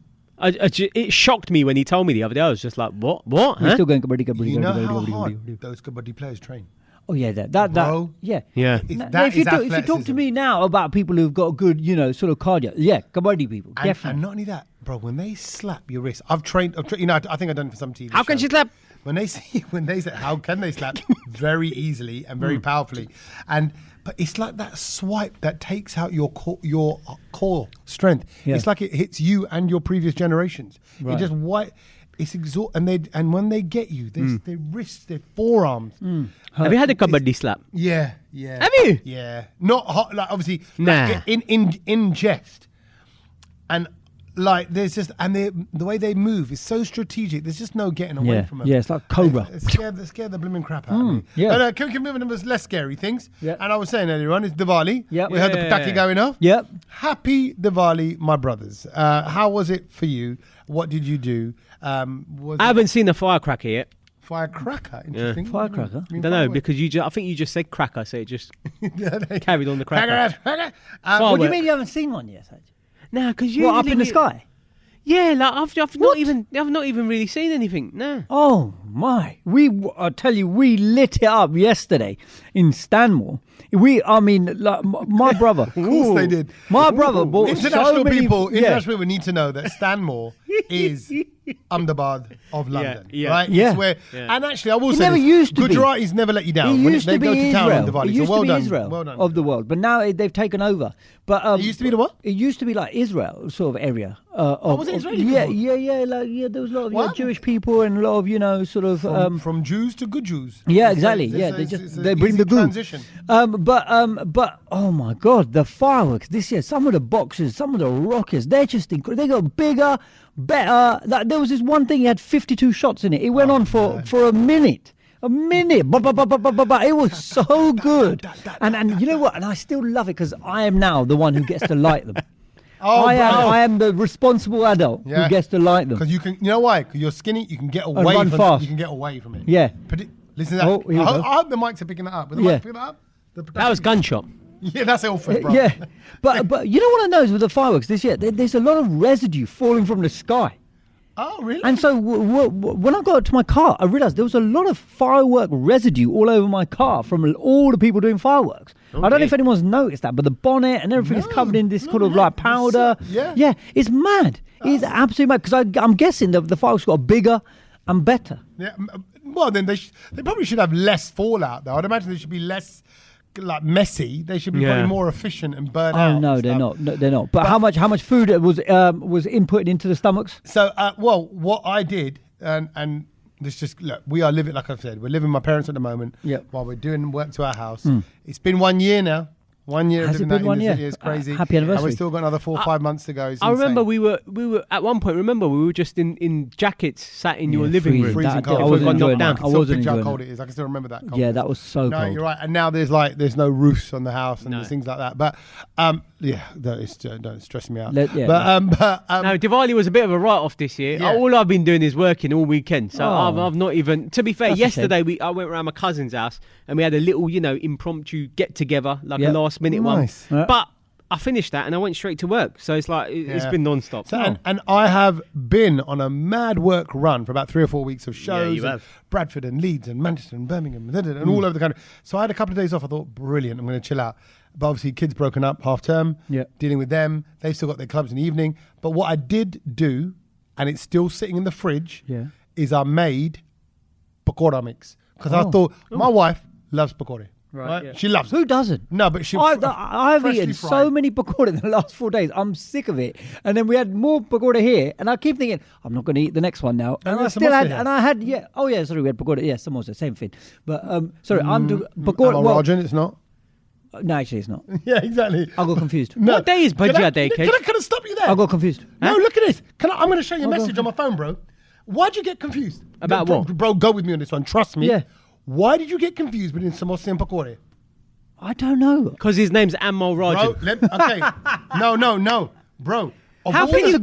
It shocked me when he told me the other day. I was just like, what? What? We're Huh? still going Kabaddi. you know how Kabaddi. hard those Kabaddi players train. Oh yeah, that Bro. yeah. Yeah. Now, That if you is talk to athleticism. me now about people who've got good, sort of cardio, yeah, Kabaddi people, And definitely. not only that, bro, when they slap your wrist, I've trained, I think I've done it for some TV How can shows. she slap? When they say, how can they slap? Very easily and very powerfully. But it's like that swipe that takes out your core strength. Yeah. It's like it hits you and your previous generations. Right. It just it's and when they get you, their wrists, their forearms. Have you had a kabaddi slap? Yeah. Have you? Yeah. Not hot, like obviously Nah. like, in jest. And like there's just the way they move is so strategic. There's just no getting away Yeah, from them. yeah, it's like Cobra. It scare the blooming crap out of me. yeah. But, can we move on to less scary things? Yeah. And I was saying earlier on, it's Diwali. Yep. We heard the Yeah. pataki going off. Yep. Happy Diwali, my brothers. How was it for you? What did you do? I haven't seen the firecracker yet. Firecracker. Interesting. Firecracker? I mean, don't know because I think you just said cracker, so it just carried on the cracker. What do you mean you haven't seen one yet? Nah, because you Up in the sky? Yeah, like I've not even really seen anything. No. Oh my! I tell you, we lit it up yesterday in Stanmore. My brother. Of course they did. My brother bought International people need to know that Stanmore is Ahmedabad of London, right? Yeah. It's where, and actually, I will say never this, used to be. Gujaratis never let you down when they go to town on Diwali. It used So well to be done, Israel well done. of the world, but now they've taken over. But It used to be the what? It used to be like Israel sort of area. Was it Israeli? Yeah. There was a lot of Jewish people and a lot of sort of from Jews to good Jews. Yeah, exactly. They bring the good transition. But oh my God, the fireworks this year! Some of the boxes, some of the rockets, they're just incredible. They got bigger, better. There was this one thing. It had 52 shots in it. It went on for a minute. A minute. It was so good. And you know what? And I still love it because I am now the one who gets to light them. I am the responsible adult who gets to light them. Because you know why? Because you're skinny, you can get away run from fast. You can get away from it. Yeah. Listen to that. Oh, here we go. I hope the mics are picking that up. Are the mics picking that up? That was gunshot. Yeah, that's Ilford, bro. Yeah. But you know what I noticed with the fireworks this year? There's a lot of residue falling from the sky. Oh, really? And so when I got to my car, I realised there was a lot of firework residue all over my car from all the people doing fireworks. I don't know if anyone's noticed that, but the bonnet and everything is covered in this kind of like powder. Yeah, it's mad. It's absolutely mad because I'm guessing the fireworks got bigger and better. Yeah. Well, then they probably should have less fallout, though. I'd imagine they should be less like messy. They should be probably more efficient and burn out. Oh no, they're not. No, they're not. But how much food was inputted into the stomachs? So, what I did, and this just look, we are living, like I've said, we're living with my parents at the moment. While we're doing work to our house. It's been 1 year now. 1 year. Has it been 1 year? It's crazy. Happy anniversary. And we've still got another 4 or 5 months to go. It's I remember insane. we were at one point. Remember we were just in jackets, sat in your living room. Freezing cold. I wasn't enjoying that. I wasn't enjoying how cold it is. I can still remember that. Yeah, that was so cold. No, you're right. And now there's no roofs on the house and there's things like that. But don't stress me out. No, Diwali was a bit of a write-off this year. Yeah. All I've been doing is working all weekend, so I've not even. To be fair, yesterday I went around my cousin's house and we had a little, impromptu get-together, like a last-minute one. But I finished that and I went straight to work. So it's like it's been non-stop. So, and I have been on a mad work run for about 3 or 4 weeks of shows. You have. Bradford and Leeds and Manchester and Birmingham and all over the country. So I had a couple of days off. I thought, brilliant, I'm going to chill out. But obviously, kids broken up, half term, dealing with them. They've still got their clubs in the evening. But what I did do, and it's still sitting in the fridge, is I made pakora mix. Because I thought, my wife loves pakora. Right? Yeah. She loves it. Who doesn't? No, but I've eaten so many pakora in the last 4 days. I'm sick of it. And then we had more pakora here, and I keep thinking, I'm not going to eat the next one now. And I still had, and I had, we had pakora. Yeah, samosa, same thing. But I'm doing pakora. Well, it's not. No, actually, it's not. Yeah, exactly. I got confused. No. What day is Bajia Day, Kate? Can I stop you there? I got confused. No, look at this. I'm going to show you a message on my phone, bro. Why'd you get confused? About what? Bro, go with me on this one. Trust me. Yeah. Why did you get confused between samosa and pakora? I don't know. Because his name's Amol Rajan. Bro, okay. No. Bro. How can you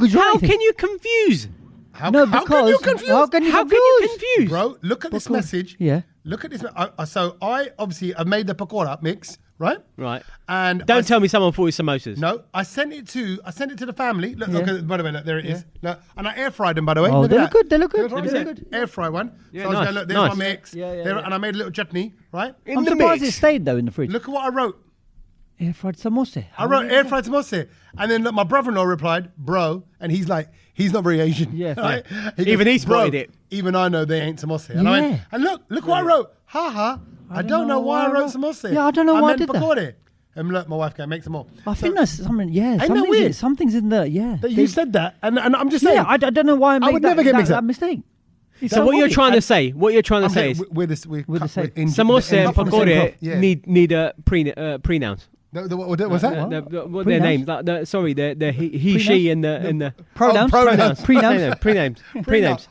confuse? How can you confuse? Bro, look at this message. Yeah. Look at this. So I've made the pakora mix, right? Right. And don't tell me someone thought it was samosas. No, I sent it to the family. Look, by the way, look, there it is. Look, and I air fried them, by the way. Oh, look they look good. They look good. Air fry one. Yeah, so I was going, look, there's my mix. Yeah. And I made a little chutney, right? I'm surprised it stayed though in the fridge. Look at what I wrote. Air fried samosa. I wrote air fried samosa. And then look, my brother-in-law replied, bro, and he's like, he's not very Asian. Yeah. Right? Even he spotted it. Even I know they ain't samosa. And I went, and look what I wrote. I don't know why I wrote samosa. Yeah, I don't know why I did pakora. that. And look, my wife can make some more. I think that's something. Yeah, ain't that weird? Something's in there. Yeah, you said that, and I'm just saying. Yeah, I don't know why I made that mistake. So what you're trying to say? What you're trying to say is we're the same. samosa and pakora need a prenouns. What's that? What their names? The he, she, and the pronouns. Prenames.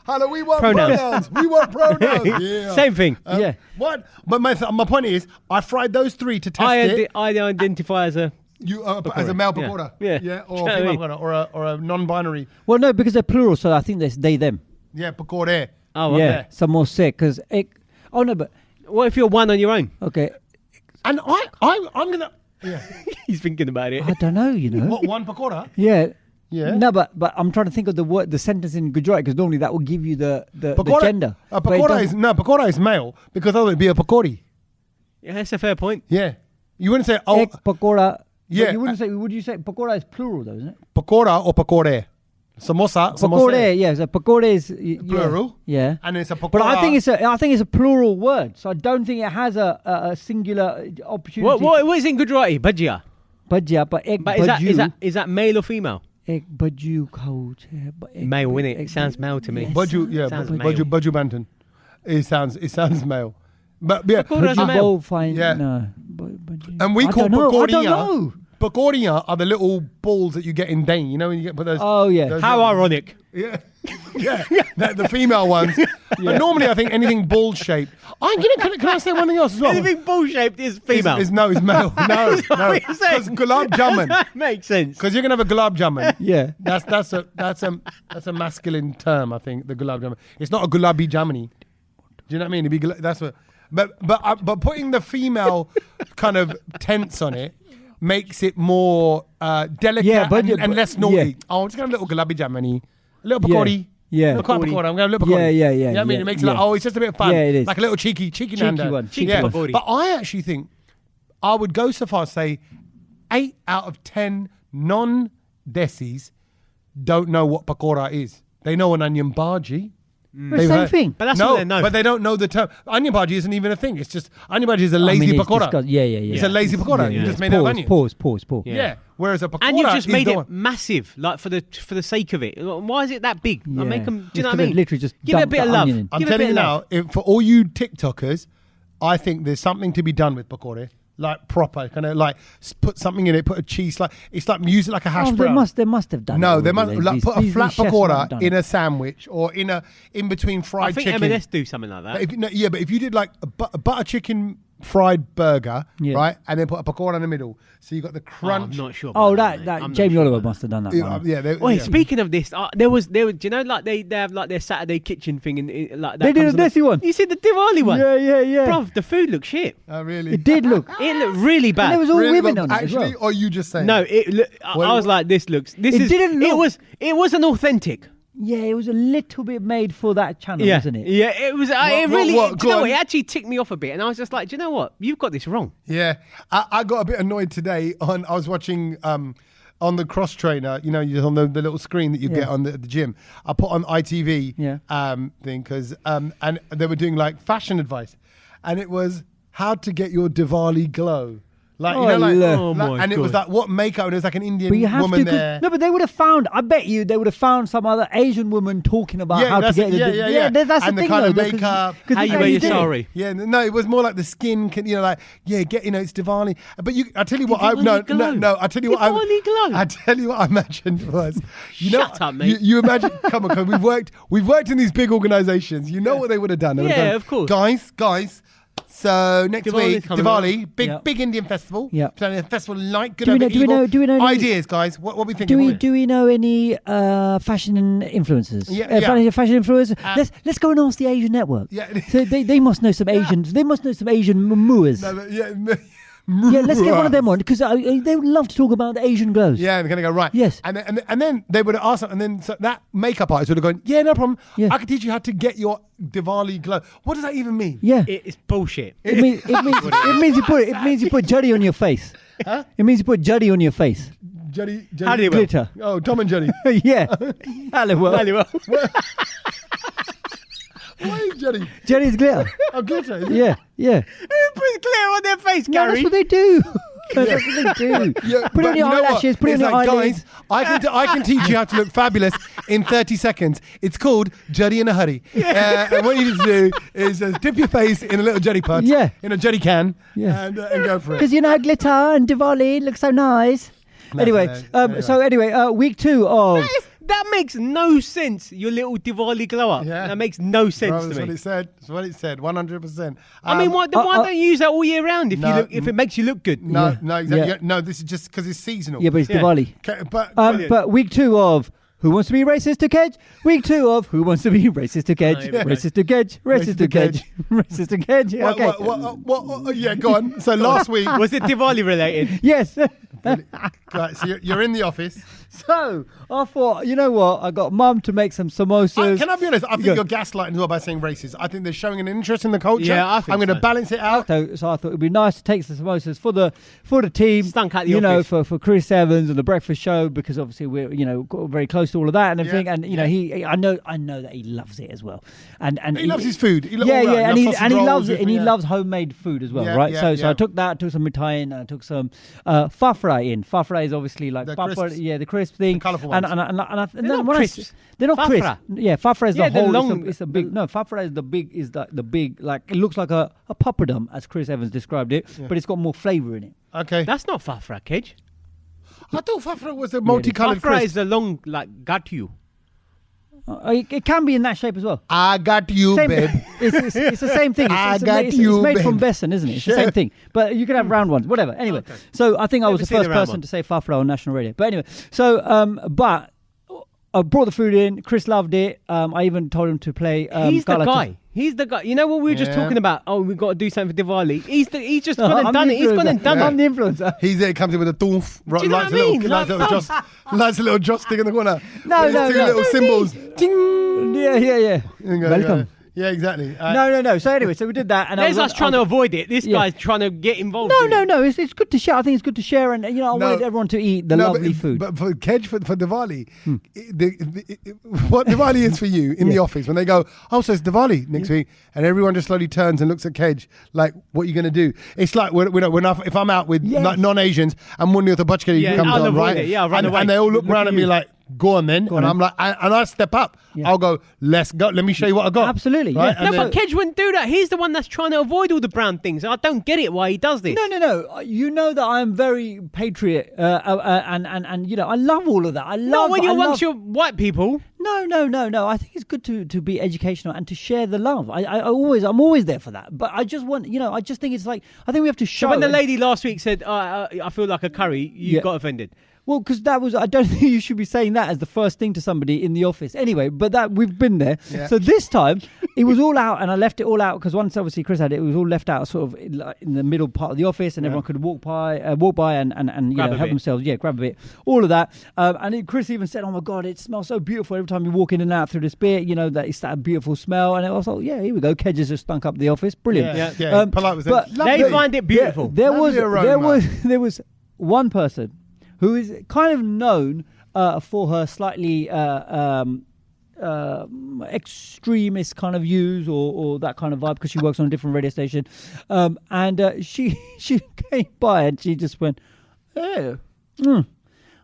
Hello, we want pronouns. We want pronouns. Yeah. Same thing. Yeah. What? But my point is, I fried those 3 to test it. I identify as a as a male pakora. Yeah. Or a female pakora, or a non-binary. Well, no, because they're plural, so I think there's they them. Yeah, pakora. Oh, okay. Yeah, some more sick because oh no, but What if you're one on your own? okay, And I'm gonna. Yeah. He's thinking about it. I don't know. You know, What, one pakora? yeah. Yeah. No, but I'm trying to think of the sentence in Gujarati because normally that will give you the gender. A But it pakora is male because otherwise it'd be a pakori. Yeah, that's a fair point. Yeah. You wouldn't say Egg pakora. Yeah. But you wouldn't say. Would you say pakora is plural though, isn't it? pakora or pakore. Samosa. Pakore, yeah. So pakore is Plural. Yeah. And it's a pakora. But I think it's a plural word, so I don't think it has a singular opportunity. What is in Gujarati? Bhajia. Bhajia, but egg But bhaju. is that male or female? Egg bhaju cold. Male, innit? It sounds male to me. Yes. Baju, yeah, Sounds Baju Banton. It sounds male. But yeah, Pakora's Bhaju male. bowl fine. Yeah. No. Bhaju. and we I call don't know, I pakoria. don't know. Pakoria are the little balls that you get in Dane. You know when you get put those. Oh yeah. those How little- ironic. Yeah, yeah, the female ones. But normally, I think anything ball shaped. Can I say one thing else as well? Anything ball-shaped is female. Is male. No, no. what you're saying? Because gulab jamun. That makes sense. Because you're gonna have a gulab jamun. Yeah. That's a masculine term. I think the gulab jamun. It's not a gulabi jamani. Do you know what I mean? It'd be that's what. But putting the female kind of tense on it makes it more delicate and less naughty. yeah. Oh, I'm just gonna have a little gulabi jamani, a little pakori. Yeah. Not quite pakora. I'm going to little pakori. Yeah. You know what I mean? It makes it like, oh, it's just a bit of fun. Yeah, it is. Like a little cheeky Nanda. one. Cheeky yeah. pakori. But I actually think I would go so far as say 8 out of 10 non-desis don't know what pakora is. They know an onion bhaji. The same thing. But that's no, what they know. but they don't know the term. Onion bhaji isn't even a thing. It's just onion bhaji is a lazy it's pakora. Yeah. It's a lazy pakora. You yeah. just made out of onions. Pause. Yeah. Whereas a pakora And you've just is made the it one. massive, like for the sake of it. Why is it that big? Yeah. Make them. Do you know Just what I 'cause they've mean? literally just give it a dumped bit of the love. onion in. I'm Give it a telling bit you of now, love. for all you TikTokers, I think there's something to be done with pakora. Like proper, kind of like put something in it, put a cheese, like it's like use it like a hash brown. They must have done. No, it they already. must like put a These flat chefs might pakora have done in it. a sandwich or in between I fried think chicken. M&S do something like that. But if you did like a butter chicken fried burger, Yeah. right, and then put a pakora in the middle, so you got the Oh, crunch. I'm not sure. Oh, about that I'm not Jamie sure Oliver about must have done that. Yeah, one. yeah, Wait, yeah. speaking of this, there was, do you know, like they have like their Saturday kitchen thing, and like that They did comes a on Desi one. You see the Diwali one? Yeah. Bruv, the food looked shit. Oh, really? It did look. It looked really bad. And there was all Really, women but on it as actually, well. or you just saying? No, I was like, this It didn't look- It wasn't authentic. Yeah, it was a little bit made for that channel, wasn't it? Yeah, it was. It What- really. what? Do you know Go what? It on. actually ticked me off a bit, and I was just like, do you know what? You've got this wrong. Yeah, I got a bit annoyed today. I was watching on the cross trainer, you know, on the little screen that you get on the gym. I put on ITV thing because and they were doing like fashion advice, and it was how to get your Diwali glow. Like, you know, like, Oh my and it was God. like what makeup, and it was like an Indian But you have woman to. 'cause- there. No, but they would have found. I bet you they would have found some other Asian woman talking about how to that's get it. Yeah. That's And the the thing, kind of though, 'cause- makeup. 'cause How the you way wear your did it- sari. Yeah, no, it was more like the skin can, you know, like, yeah, you know, it's Diwali. But I tell you what, Diwali glow. no, I tell you what, Diwali glow. I tell you what I imagined was, you know, Shut up, mate. You imagine, come on, 'cause we've worked in these big organisations. You know what they would have done? They would have Yeah, gone, of course. guys. So next Diwali's week, coming Diwali, up. Yeah. big Indian festival. Yeah. Planning a festival like good Do we over know- do we evil. know- do we know any- ideas, guys? What are we thinking? Do we know any fashion influencers? Yeah. Fashion influencers. Let's go and ask the Asian network. Yeah. So they must know some Asian. They must know some Asian muas. No, but Yeah, let's get one of them on because they would love to talk about the Asian glows. Yeah, they're going to go, right. Yes. And then they would have asked, and then so that makeup artist would have gone, yeah, no problem. Yeah. I can teach you how to get your Diwali glow. What does that even mean? Yeah. It's bullshit. It means you put juddy on your face. Huh? It means you put juddy on your face. Juddy. How do you Glitter. Oh, Tom and Juddy. Yeah. Hello. Why is Juddy? Juddy's glitter. Oh, glitter. Is it? Yeah. Who puts glitter on their face, No, Gary? that's what they do. That's what they do. Yeah, Put it but on your you know what? eyelashes. Put it on It's your like, eyelids. guys, I can teach you how to look fabulous in 30 seconds. It's called Juddy in a Hurry. And what you need to do is dip your face in a little Juddy pot. Yeah. In a Juddy can. Yeah. And go for it. Because glitter and Diwali looks so nice. Anyway, week 2 of. That makes no sense. Your little Diwali glow up. Yeah. That makes no sense Bro, to that's me. what it said. That's what it said. 100%. I mean, why don't you use that all year round if No, if it makes you look good? No, Yeah. no, exactly. Yeah. No, this is just because it's seasonal. Yeah, but it's Yeah. Diwali. Okay, but But week 2 of Who Wants to Be Racist to Kedge? Week 2 of Who Wants to Be Racist to Kedge? Racist to Kedge, racist to Kedge, racist to Kedge. Okay. What, yeah, go on. So last week... Was it Diwali related? Yes. Right, so you're in the office. So I thought, you know what? I got Mum to make some samosas. Can I be honest? I think you're gaslighting as well by saying racist. I think they're showing an interest in the culture. Yeah, I think I'm going to so. balance it out. So I thought it'd be nice to take some samosas for the team. Stunk at the you know, office. for Chris Evans and the breakfast show, because obviously we're got very close to all of that and everything. Yeah, And I know that he loves it as well. And He loves his food. And he loves it, and he yeah. loves homemade food as well, Yeah, right? yeah, So I took some mithai in, and I took some fafra in. Fafra is obviously like The papad, crisps. the crisp thing. The colourful and ones. and They're then not when crisps. they're not crisp. Fafra. Yeah, fafra is Yeah, the the whole. long- It's a big. No, fafra is the big. Like it looks like a papadum, as Chris Evans described it, but it's got more flavour in it. Okay. That's not fafra, Kedge. I thought fafra was a multicoloured Fafra crisp. is the long, like, got you. It can be in that shape as well. I got you, Same, babe. it's the same thing. I It's got you, It's made from babe. besan, isn't it? It's Sure. the same thing. But you can have round ones, whatever. Anyway, Okay. so I think I was Never the seen first a round person one. to say fafra on national radio. But anyway, so but I brought the food in. Chris loved it. I even told him to play. He's the Galata. guy. He's the guy. You know what we were just Yeah. talking about? Oh, we've got to do something for Diwali. He's just gone I'm and done the it. He's gone and influencer. done I'm it. the influencer. He's there, comes in with a doof. Do you know what I mean? Lights a little joss stick in the corner. No, With his no, two no. little symbols. Ding. Yeah. And go, Welcome. Yeah, exactly. No. So anyway, so we did that, and There's us trying to avoid it. This guy's trying to get involved. in it. No. It's good to share. I think it's good to share, and I wanted everyone to eat the lovely food. But for Kedge, for Diwali, what Diwali is for you in the office when they go, oh, so it's Diwali next week, and everyone just slowly turns and looks at Kedge like, what are you going to do? It's like if I'm out with like non-Asians and Mundi of the Bachkari comes I'll on, avoid right? it. Yeah, I'll run away. And they all look around at me like, go on then. on then. I'm like, and I step up. Yeah. I'll go, let's go. Let me show you what I got. Absolutely, Right? yeah. And No, then- but Kedge wouldn't do that. He's the one that's trying to avoid all the brown things. I don't get it why he does this. No. You know that I'm very patriot, and I love all of that. Not when you're amongst your white people. No. I think it's good to be educational and to share the love. I'm always there for that. But I just want, I just think it's like, I think we have to show. So when the lady last week said, I feel like a curry, you got offended. Well, because I don't think you should be saying that as the first thing to somebody in the office. Anyway, but that we've been there. Yeah. So this time, it was all out, and I left it all out because once obviously Chris had it, it was all left out sort of in the middle part of the office, and everyone could walk by and Grab a help bit. themselves. Yeah, grab a bit. All of that. Chris even said, "Oh my God, it smells so beautiful every time you walk in and out through this bit. That it's that beautiful smell." And I was like, "Yeah, here we go. Kedge has just stunk up the office. Brilliant." Yeah. Polite was but They find it beautiful. There Lovely was one person who is kind of known for her slightly extremist kind of views or that kind of vibe because she works on a different radio station, and she came by and she just went, "Oh,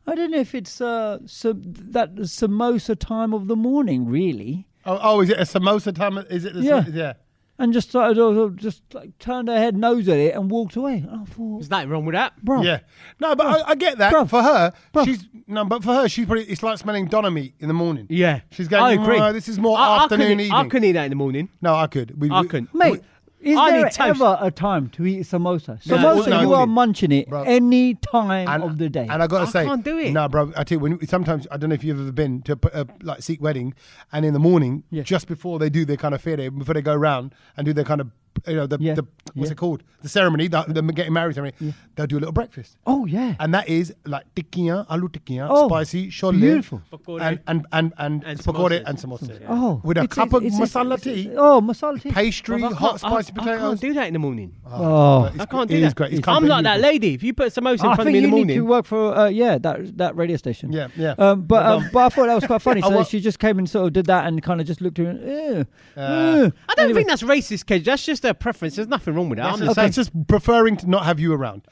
I don't know if it's that samosa time of the morning, really." Oh, is it a samosa time? Is it? Yeah. And just started, just like turned her head, nose at it, and walked away. I thought, There's nothing wrong with that. bro, Yeah, no, but I get that. Bruv. For her, Bruv. but for her, she's probably it's like smelling doner meat in the morning. Yeah. She's going. I agree. "Oh, this is more I afternoon, couldn't- evening. I couldn't eat that in the morning. No, I could. I couldn't. mate. Is I there need toast. ever a time to eat samosa? No, Samosa, no, you no. are munching it Bro. any time of the day. And I gotta I say, can't do it. No, bro. I tell you, sometimes I don't know if you've ever been to a like Sikh wedding, and in the morning, Yeah. just before they do their kind of fere, before they go around and do their kind of the what's it called, the ceremony, the getting married ceremony, they'll do a little breakfast, Oh yeah. and that is like tikkiyan, aloo tikkiyan, Oh, spicy, shole, beautiful. Pakode. and pakode and samosa. Yeah. Oh, With a it's- cup of it's- masala it's- tea, Oh, masala tea. pastry, Well, I hot can't- spicy I potatoes. can't do that in the morning. Oh, I can't do It that. is great. It's I'm like that beautiful. lady. If you put samosa in I front of think me in you the need to morning, work for that radio station. Yeah, yeah. But I thought that was quite funny. I So wa- she just came and sort of did that and kind of just looked at her. I don't think that's racist, Kedge. That's just a preference. There's nothing wrong with that. That's just preferring to not have you around.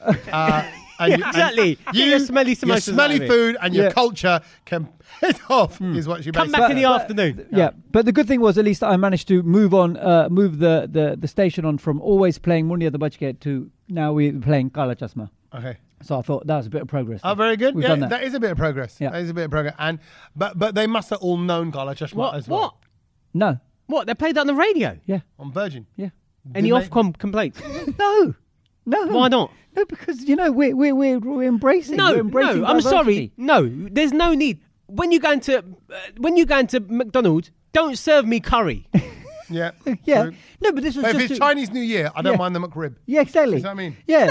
And Exactly. Get your smelly your samosas smelly out of it. food and your Yeah. culture can piss off, is what she Come basically back in the said. afternoon. Yeah, but the good thing was at least I managed to move the station on from always playing Mundi the Bachke to now we're playing Kala Chasma. Okay. So I thought that was a bit of progress. Oh, very good. We've Yeah, done that. that is a bit of progress. Yeah. That is a bit of progress. And but they must have all known Gala Chashma What? as well. What? No. What? They played that on the radio. Yeah. On Virgin. Yeah. Any Didn't they- Ofcom complaints? No. No. Why not? No, because we're embracing. No, we're embracing no. I'm diversity. sorry. No, there's no need. when you going to McDonald's, don't serve me curry. Yeah. Yeah. True. No, but this was But if just it's Chinese New Year, I don't mind the McRib. Yeah, exactly. Is that what I mean? Yeah.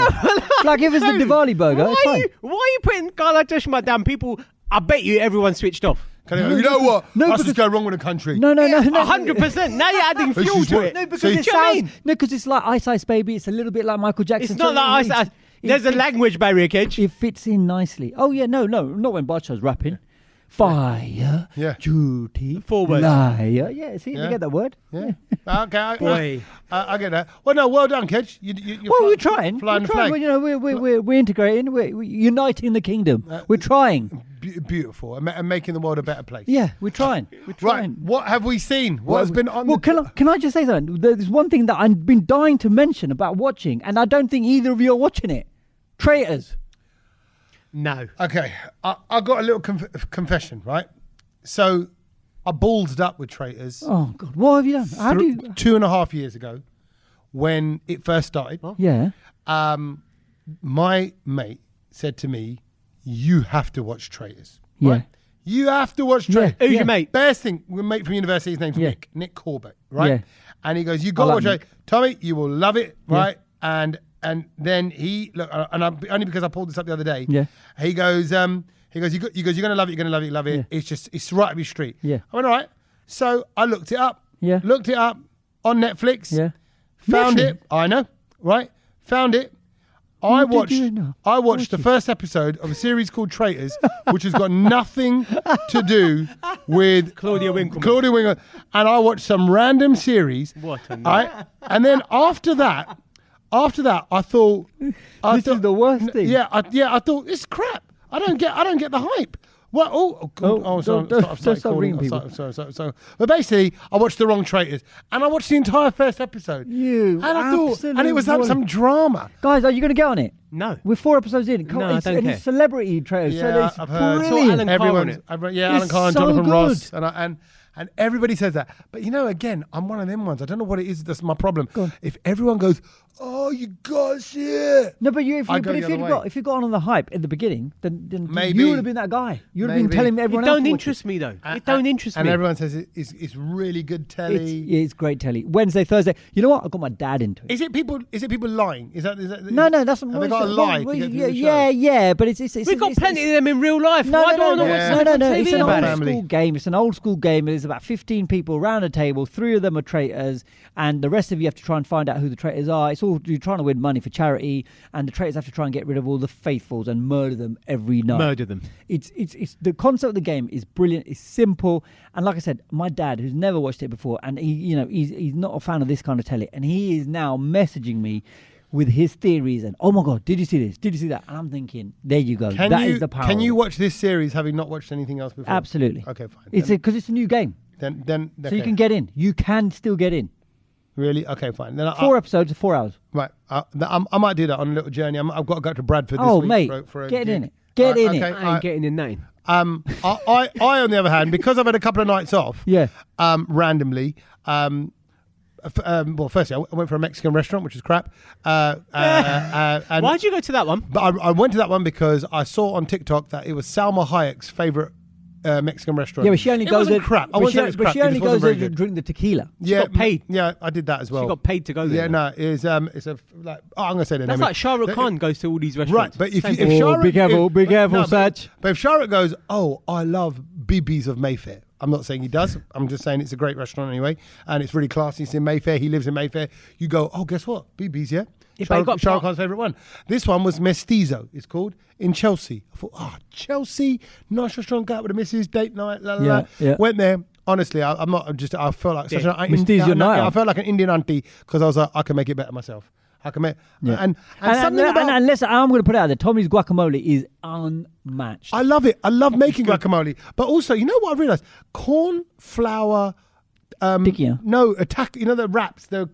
Like if it's the Diwali burger, it's fine. Why are you putting Gala Joshma down? People, I bet you everyone switched off. You know what? No, That's because- just go wrong with the country. No. 100%. Now you're adding This fuel is to what- it. No, because So it you- Do you know what I sounds mean? no, because it's like Ice Ice Baby. It's a little bit like Michael Jackson. It's not like ice. There's a language barrier, Kedge. It fits in nicely. Oh yeah, no, not when Bacha's rapping. Fire, Yeah. duty, 4 words. liar. Yeah, see, Yeah. you get that word? Yeah. Okay. Boy. I get that. Well, no, well done, Kedge. You're Well, we're trying. Flying We're the trying. flag. We're integrating. We're uniting the kingdom. We're trying. Beautiful. And making the world a better place. Yeah, we're trying. We're Right. trying. What have we seen? What has been on Well, can I just say something? There's one thing that I've been dying to mention about watching, and I don't think either of you are watching it. Traitors. No. Okay. I got a little confession, right? So I ballsed up with Traitors Oh God, what have you done? How do you? 2.5 years ago when it first started. Yeah. My mate said to me, you have to watch Traitors. Yeah. Right? You have to watch Yeah. Traitors. Who's Yeah. your mate? Best thing, my mate from university, his name's Yeah. Nick Corbett, right? Yeah. And he goes, you got to like watch it. Nick. Tommy, you will love it, Yeah. right? And then he, look, and only because I pulled this up the other day, Yeah. he goes, you're gonna love it, you're gonna love it, love it. Yeah. It's right up your street. Yeah. I went, all right. So I looked it up. Yeah. Looked it up on Netflix. Yeah. Found Netflix? it. I know, right? Found it. What did you know? I watched the Watch it. first episode of a series called Traitors, which has got nothing to do with Claudia Winkleman. And I watched some random series. What a night. And then after that, I thought This is the worst thing. Yeah, I thought it's crap. I don't get the hype. Well, sorry, don't start ringing people. Sorry. But basically, I watched the wrong Traitors, and I watched the entire first episode. You and I thought, and it was like some drama. Guys, are you going to get on it? No. We're 4 episodes in. No, I don't and care. it's celebrity trailers. Yeah, so it's I've heard. brilliant. Alan Carr on it. Alan It's Carr and so Jonathan good. Ross, and everybody says that. But again, I'm one of them ones. I don't know what it is. That's my problem. Go on. If everyone goes, oh, you gotta see it. No, but I go the other way. if you got on the hype at the beginning, then Maybe. you would have been that guy. You would have been Maybe. telling It everyone else. don't to watch interest me though. It don't interest And me. everyone says it's really good telly. It's great telly. Wednesday, Thursday. You know what? I got my dad into it. Is it people lying? Is that No, that's have they got to lie to get through the show? yeah, but it's We've got plenty of them in real life. No, Why do I no, not watch Yeah. them no. on It's TV an about old it? Family. school game. It's an old school game. There's about 15 people around a table. 3 of them are traitors, and the rest of you have to try and find out who the traitors are. It's all you're trying to win money for charity, and the traitors have to try and get rid of all the faithfuls and murder them every night. Murder them. It's the concept of the game is brilliant. It's simple, and like I said, my dad, who's never watched it before, and he's not a fan of this kind of telly, and he is now messaging me with his theories and, oh my God, did you see this? Did you see that? And I'm thinking, there you go. That is the power. Can you watch this series having not watched anything else before? Absolutely. Okay, fine. It's because it's a new game, Then so you can get in. You can still get in. really okay, fine. Then 4 episodes of 4 hours. right. I might do that on a little journey. I've got to go to Bradford this Oh, week mate, for a get gig. in it. Get in it. okay, I ain't getting in name. I on the other hand, because I've had a couple of nights off, Yeah. randomly. Well, firstly, I went for a Mexican restaurant, which is crap. And Why'd you go to that one? But I went to that one because I saw on TikTok that it was Salma Hayek's favorite Mexican restaurant. Yeah, but she only it goes wasn't there. crap. I but won't she, say it was but crap. she It only just wasn't goes there very to good. drink the tequila. Yeah, got paid. Yeah, I did that as well. She got paid to go there. Yeah, no, it's a like. Oh, I'm gonna say the That's name. like Shah Rukh Khan goes to all these Right, restaurants. but if Same if thing. Oh, Shah be careful, if, be careful, no, Satch. But if Shah Rukh goes, oh, I love BB's of Mayfair. I'm not saying he does. I'm just saying it's a great restaurant anyway, and it's really classy. It's in Mayfair. He lives in Mayfair. You go, oh, guess what? BB's, yeah. Yeah, but he got Shah Rukh part- Khan's favorite one. This one was Mestizo. It's called in Chelsea. I thought, oh, Chelsea, nice restaurant. Got out with the missus, date night. La, la, la. Yeah. Went there. Honestly, I'm not. I felt like such an Mestizo night I out. felt like an Indian auntie because I was like, I can make it better myself. I can make Yeah. and something about. and listen, I'm going to put it out there. Tommy's guacamole is unmatched. I love it. I love making guacamole. But also, you know what I realized? Corn flour. Piquilla. No, attack. You know the wraps, the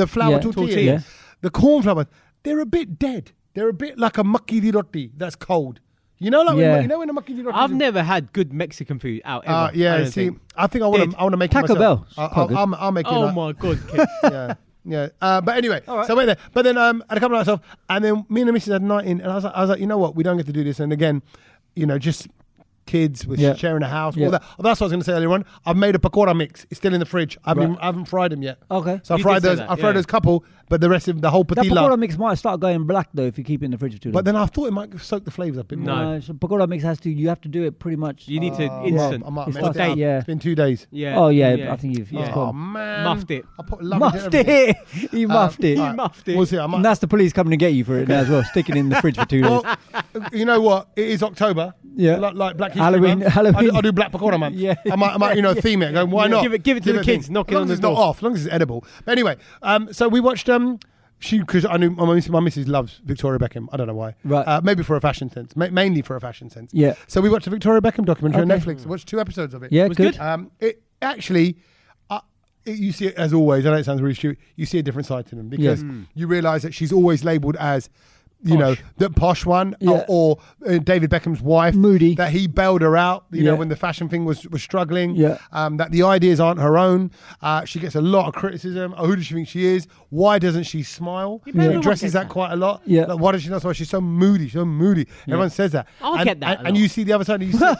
flour Yeah. tortillas. Yeah. The corn flour. They're a bit dead. They're a bit like a makki di roti that's cold. You know, like Yeah. when a makki di roti. I've never had good Mexican food out ever. I Yeah. don't See, think. I think I want to make it Taco myself. Bell. It's quite good. I'll make it. Oh like- my god, kid. yeah. Yeah, but anyway, so I went there. But then I had a couple of nights off, and then me and the missus had a night in, and I was like, you know what, we don't get to do this. And again, just kids, we're sharing a house, all that. Oh, that's what I was going to say earlier on. I've made a pakora mix. It's still in the fridge. I haven't fried them yet. Okay. So I fried those couple, but the rest of the whole That patilla. pakora mix might start going black though if you keep it in the fridge for too long. But then I thought it might soak the flavours up a bit more. No. So pakora mix you have to do it pretty much. You need to instant. I might It's have messed like- it up. yeah. It's been 2 days. Yeah. Oh yeah, I think you've Yeah. Oh, gone. man. Muffed it. I put love Muffed into everything. it. He muffed it. Alright, muffed it. We'll see. I might. And that's the police coming to get you for it now as well. Sticking it in the fridge for 2 days. Well, you know what? It is October. Yeah. Like Black History Halloween- Month. Halloween. I do Black Pakora Month. Yeah. I might, theme it. Go, why not? Give it to the kids, thing. knock it As long on as the it's not door. off, as long as it's edible. But anyway, so we watched because I knew my missus loves Victoria Beckham. I don't know why. Right. Maybe for a fashion sense. Mainly for a fashion sense. Yeah. So we watched a Victoria Beckham documentary on Okay. Netflix. Watched 2 episodes of it. Yeah, Was good. good? It actually, you see it as always. I know it sounds really stupid. You see a different side to them because you realise that she's always labelled as, you know, the posh one or David Beckham's wife, Moody. that he bailed her out. You know, Yeah. when the fashion thing was struggling. Yeah. That the ideas aren't her own. She gets a lot of criticism. Oh, who does she think she is? Why doesn't she smile? Yeah. She Everyone addresses gets that that. quite a lot. Yeah. Like, why does she not smile? She's so moody. Everyone says that. I'll get that a And lot. you see the other side. And you see,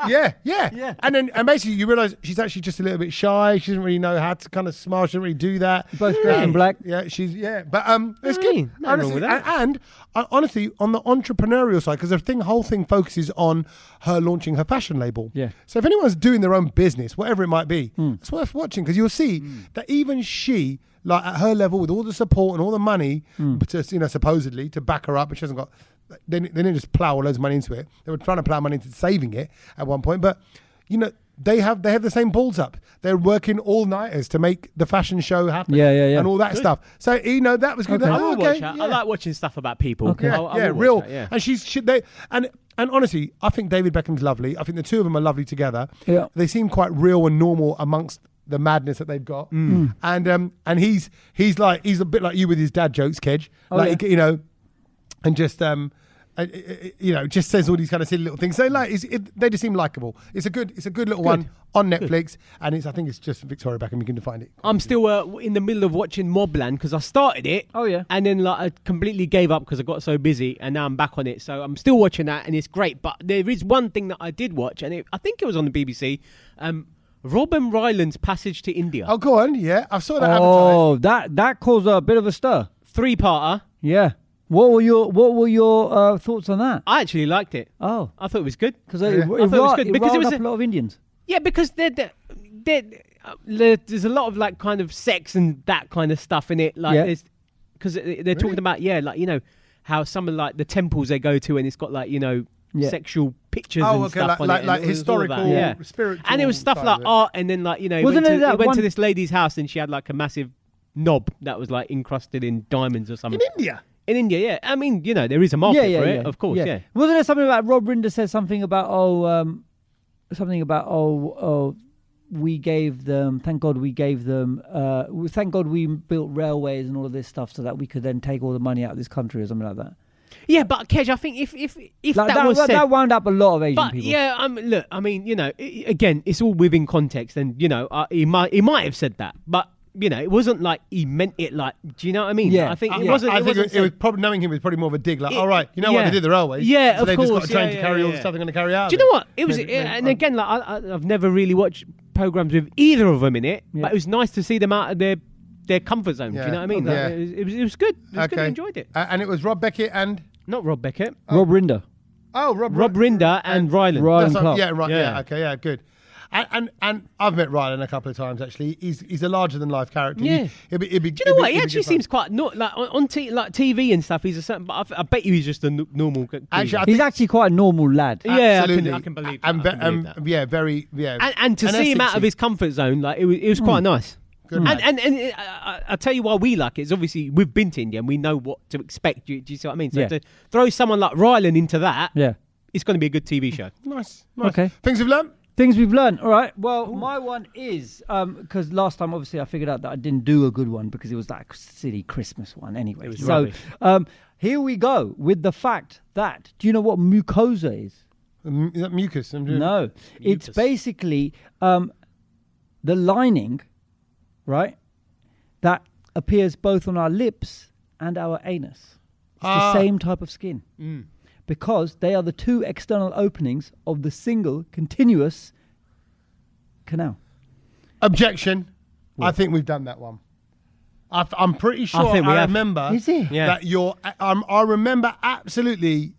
yeah. And basically you realise she's actually just a little bit shy. She doesn't really know how to kind of smile. She doesn't really do that. Both dressed in black. Yeah, but it's Hey, good. nothing wrong Honestly, with that. and honestly, on the entrepreneurial side, because the whole thing focuses on her launching her fashion label. Yeah. So if anyone's doing their own business, whatever it might be, it's worth watching because you'll see that even she, like at her level, with all the support and all the money, to, supposedly to back her up, but she hasn't got. They didn't just plow loads of money into it. They were trying to plow money into saving it at one point, but they have the same balls up. They're working all nighters to make the fashion show happen. Yeah. And all that stuff. So that was good. Okay. I will watch yeah. that. I like watching stuff about people. Okay. I will watch real. that, yeah. And and honestly, I think David Beckham's lovely. I think the two of them are lovely together. Yeah. They seem quite real and normal amongst the madness that they've got. And he's a bit like you with his dad jokes, Kedge. And just just says all these kind of silly little things. So they just seem likable. It's a good little one on Netflix, and I think it's just Victoria Beckham. You can find it. I'm still in the middle of watching Mobland because I started it. Oh, yeah. And then I completely gave up because I got so busy, and now I'm back on it. So I'm still watching that, and it's great. But there is one thing that I did watch, and I think it was on the BBC. Robin Ryland's Passage to India. Oh, go on. Yeah, I saw that advertised. Oh, that caused a bit of a stir. 3-parter. Yeah. What were your thoughts on that? I actually liked it. Oh, I thought it was good. because Yeah. it I thought it was good because it was up a lot of Indians. Yeah, because there's a lot of like kind of sex and that kind of stuff in it. Like, Yeah. because they're talking about how some of like the temples they go to and it's got like Yeah. sexual pictures Oh, and okay, stuff on it. and like it was all historical, that, yeah. spiritual, And it was stuff side like of it. art, and then like he Wasn't went, it that went one- to this lady's house and she had like a massive knob that was like encrusted in diamonds or something. in India. In India, yeah. I mean, there is a market for it, of course, yeah. Wasn't there something about Rob Rinder said something about we gave them, thank God we gave them, thank God we built railways and all of this stuff so that we could then take all the money out of this country or something like that. Yeah, but Kedge, I think if Like, that was said, that wound up a lot of Asian but people. yeah, look, I mean, again, it's all within context, and he might have said that, but it wasn't like he meant it. Like, do you know what I mean? Yeah. I think Yeah. it wasn't. I think wasn't it was probably knowing him was probably more of a dig. Like, all right, what yeah. they did the railways. Yeah, so of they just got course, a train yeah, to carry all the yeah. stuff they're going to carry out. Do you know what? It was, Maybe, and again, like I've never really watched programs with either of them in it, Yeah. but it was nice to see them out of their comfort zone. Do Yeah. you know what I mean? Okay. Like, it was good. It was good. I enjoyed it. And it was Rob Beckett and Not Rob Beckett, Rob Rinder. Rob Rinder and Ryland. Ryland That's Clark. yeah, right. Yeah. Yeah. Okay. Yeah. Good. And I've met Ryland a couple of times actually. He's a larger than life character. Yeah. He'd be, Do you know what? He actually seems quite not like on TV and stuff. He's a certain, but I bet you he's just a normal. Actually, I He's think actually quite a normal lad. Yeah, absolutely. I can believe that. I can believe that. Yeah, very. Yeah. And to see him out of his comfort zone, like it was quite nice. Good man. And I tell you why we like it is obviously we've been to India and we know what to expect. Do you see what I mean? So Yeah. to throw someone like Ryland into that, Yeah. it's going to be a good TV show. Nice. Okay. Things we've learned. Things we've learned. All right. Well, my one is because last time, obviously, I figured out that I didn't do a good one because it was that silly Christmas one anyway. It was So rubbish. here we go with the fact that do you know what mucosa is? Is that mucus? No, it's Mucus. basically the lining, right, that appears both on our lips and our anus. It's the same type of skin. because they are the two external openings of the single continuous canal. Objection. I think we've done that one. I'm pretty sure I remember Is it? Yeah. that I remember absolutely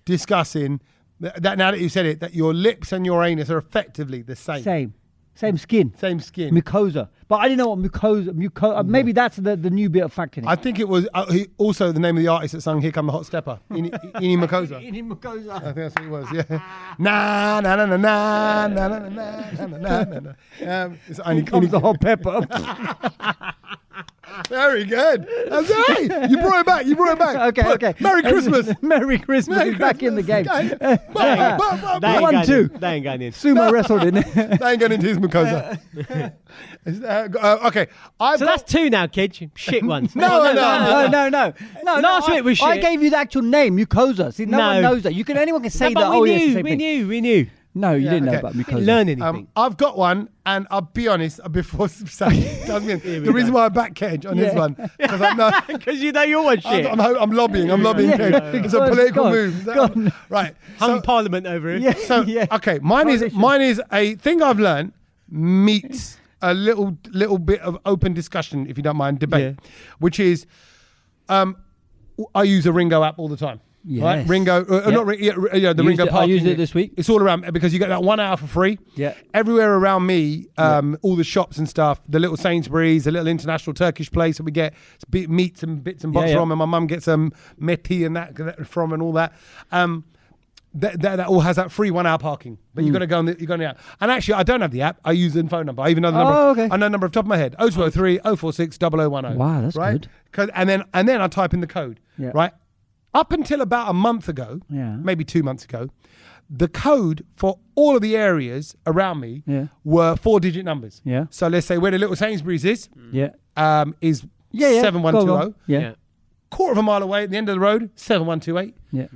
discussing that now that you said it, that your lips and your anus are effectively the same. Same skin. Same skin. Mucosa. But I didn't know what mucosa. Maybe that's the new bit of fact in it. I think it was also the name of the artist that sung "Here Come the Hot Stepper." Ini Mucosa. In mucosa. I think that's what it was. Yeah. Na na na na na na na na na na na. It's only Comes the hot pepper. Very good. That's right. You brought it back. Okay. Merry Christmas. Merry Christmas. Merry He's back in the game. Christmas. That ain't 1-2. going in. That ain't going in. Sumo wrestled in it. They ain't getting into his mucosa. Okay. So that's 2 now, kid. Shit ones. No. Last week was shit. I gave you the actual name, mucosa. See, no one knows that. Anyone can say that. But Oh, yes, it's the same we thing. knew. No, you didn't know okay. about mucosa. Learn anything. I've got one, and I'll be honest. Before saying the reason why I back Kedge on this one because I'm not. Because you know your one shit. I'm lobbying. I'm lobbying. Yeah. Kedge. It's a political move. Right. Hung Parliament over it. Yeah. So okay, mine is a thing I've learned meets a little bit of open discussion, if you don't mind, debate, which is, I use a Ringo app all the time. Yes. Right, Ringo, not the Ringo Park. I used it this week. It's all around because you get that 1 hour for free. Yeah. Everywhere around me, all the shops and stuff, the little Sainsbury's, the little international Turkish place that we get meats and bits and bobs from, and my mum gets some meti and that from and all that. That all has that free 1 hour parking, but you got to go on the app. And actually, I don't have the app. I use the phone number. I even know the number. Okay. I know the number off the top of my head. 0203 046 0010. Wow, that's right? good. And then I type in the code. Yeah. Right. Up until about a month ago, maybe 2 months ago, the code for all of the areas around me were 4-digit numbers. Yeah. So let's say where the little Sainsbury's is, is 7120. Yeah. Quarter of a mile away at the end of the road, 7128. Yeah.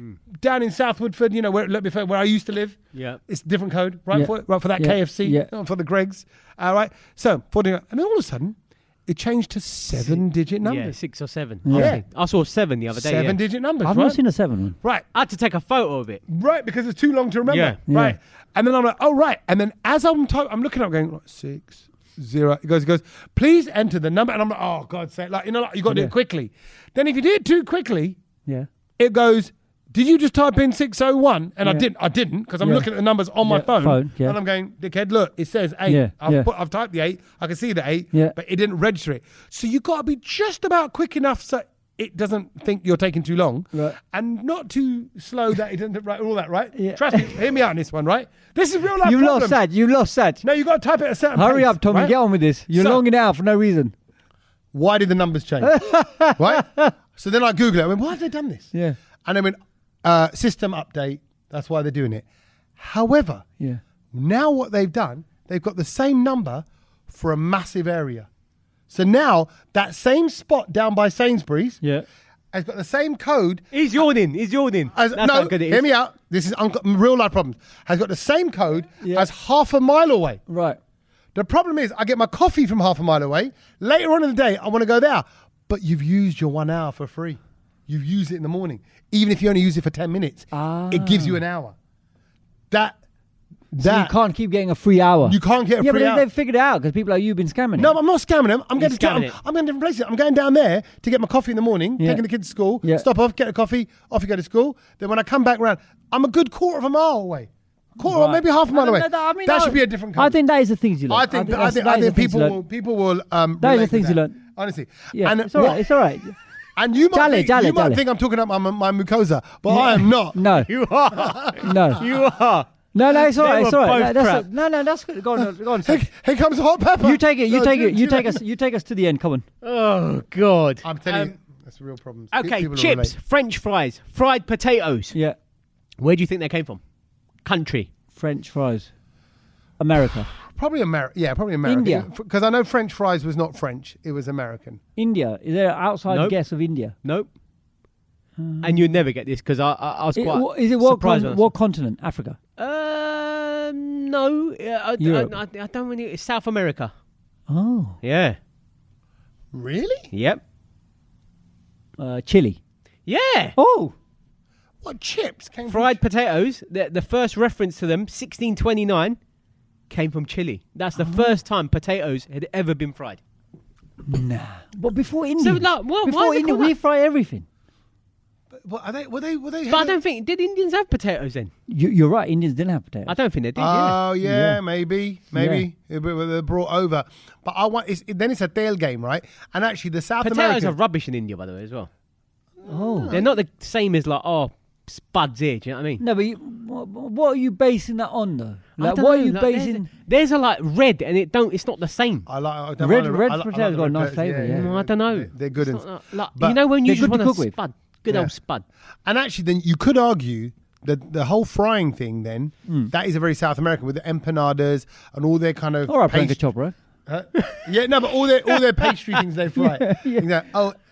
Down in South Woodford, where I used to live, it's a different code, right? For that KFC, for the Greggs. All right. So 4-digit, and then all of a sudden, it changed to 7-digit numbers. Yeah, 6 or 7. Yeah. I saw 7 the other day. 7-digit numbers. I've not seen a 7 one. Right. I had to take a photo of it. Right, because it's too long to remember. Yeah. Right. And then I'm like, oh, right. And then as I'm looking up going, 6, 0. It goes, please enter the number. And I'm like, oh, God's sake. You got to do it quickly. Then if you do it too quickly, it goes, did you just type in 601? And I didn't, because I'm looking at the numbers on my phone. And I'm going, dickhead, look, it says 8. I've typed the 8. I can see the 8, but it didn't register it. So you got to be just about quick enough so it doesn't think you're taking too long, and not too slow that it doesn't all that, right? Yeah. Trust me, hear me out on this one, right? This is real life You problem. lost Sad. No, you got to type it at a certain Hurry pace, up, Tommy. right? Get on with this. You're longing it out for no reason. Why did the numbers change? Right? So then I Google it. I went, why have they done this? Yeah. And I went, system update. That's why they're doing it. However, now what they've done, they've got the same number for a massive area. So now that same spot down by Sainsbury's has got the same code. He's yawning. That's how good it is. Hear me out. This is real life problems. Has got the same code as half a mile away. Right. The problem is I get my coffee from half a mile away. Later on in the day, I want to go there. But you've used your 1 hour for free. You've used it in the morning. Even if you only use it for 10 minutes, it gives you an hour. So you can't keep getting a free hour. You can't get a free hour. Yeah, but they've figured it out because people like you have been scamming No, it. I'm not scamming them. I'm going to different places. I'm going down there to get my coffee in the morning, taking the kids to school, stop off, get a coffee, off you go to school. Then when I come back round, I'm a good quarter of a mile away. Or maybe half a mile away. That should be a different code. I think that is the things you learn. I think people will that is the things you learn. Honestly. Yeah, it's all right. It's all right. And you might think I'm talking about my mucosa, but I am not. No. You are. No. You are. No, it's all right. They It's all were right. both crap. No, that's good. Go on. Sam. Here comes hot pepper. You take it. You take us to the end. Come on. Oh, God. I'm telling you, that's a real problem. Okay, People chips, French fries, fried potatoes. Yeah. Where do you think they came from? Country. French fries. America. Probably America. Yeah, probably America. India. Because I know French fries was not French. It was American. India. Is there an outside guess of India? Nope. And you'd never get this because I was quite Is it what continent? Africa? No. I don't really. It's South America. Oh. Yeah. Really? Yep. Chile. Yeah. Oh. What chips came Fried potatoes, the first reference to them, 1629, came from Chile. That's the first time potatoes had ever been fried. Nah. But before India, So, like, why before is it India, called we that? fry everything. What are they? Were they? But I don't think, did Indians have potatoes then? You're right. Indians didn't have potatoes. I don't think they did, Oh Yeah. yeah, maybe they're brought over. But I want. Then it's a tail game, right? And actually, the South Potatoes American. are rubbish in India, by the way, as well. Oh. They're not the same as like, spuds here, do you know what I mean? No, but what are you basing that on, though? I Like, don't what are know, you like, basing? There's a like red, and it's not the same. I like I Red like potatoes got a nice flavour, yeah. I don't know. They're good. It's not, like, but you know when you they're just good want to a cook with. spud, good old spud. And actually, then you could argue that the whole frying thing, then that is a very South American with the empanadas and all their kind of. All right, Blanca Chopra. Yeah, no, but all their pastry things they fry. Yeah.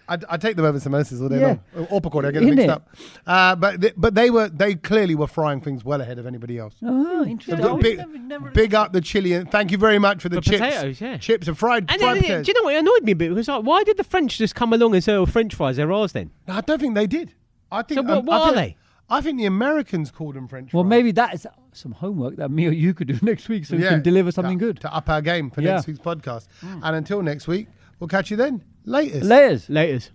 I take them over samosas all day long. Or pakora, I get them mixed up. But they clearly were frying things well ahead of anybody else. Oh, interesting. Big up the Chilean. Thank you very much for the chips. Potatoes, yeah. Chips and fried And potatoes. do you know what annoyed me a bit? Because like, why did the French just come along and sell French fries? They're ours then. No, I don't think they did. I think. So what are they? I think the Americans called them French Well, fries. maybe that is some homework that me or you could do next week so we can deliver something good. To up our game for next week's podcast. And until next week, we'll catch you then. Laters. Layers. Laters.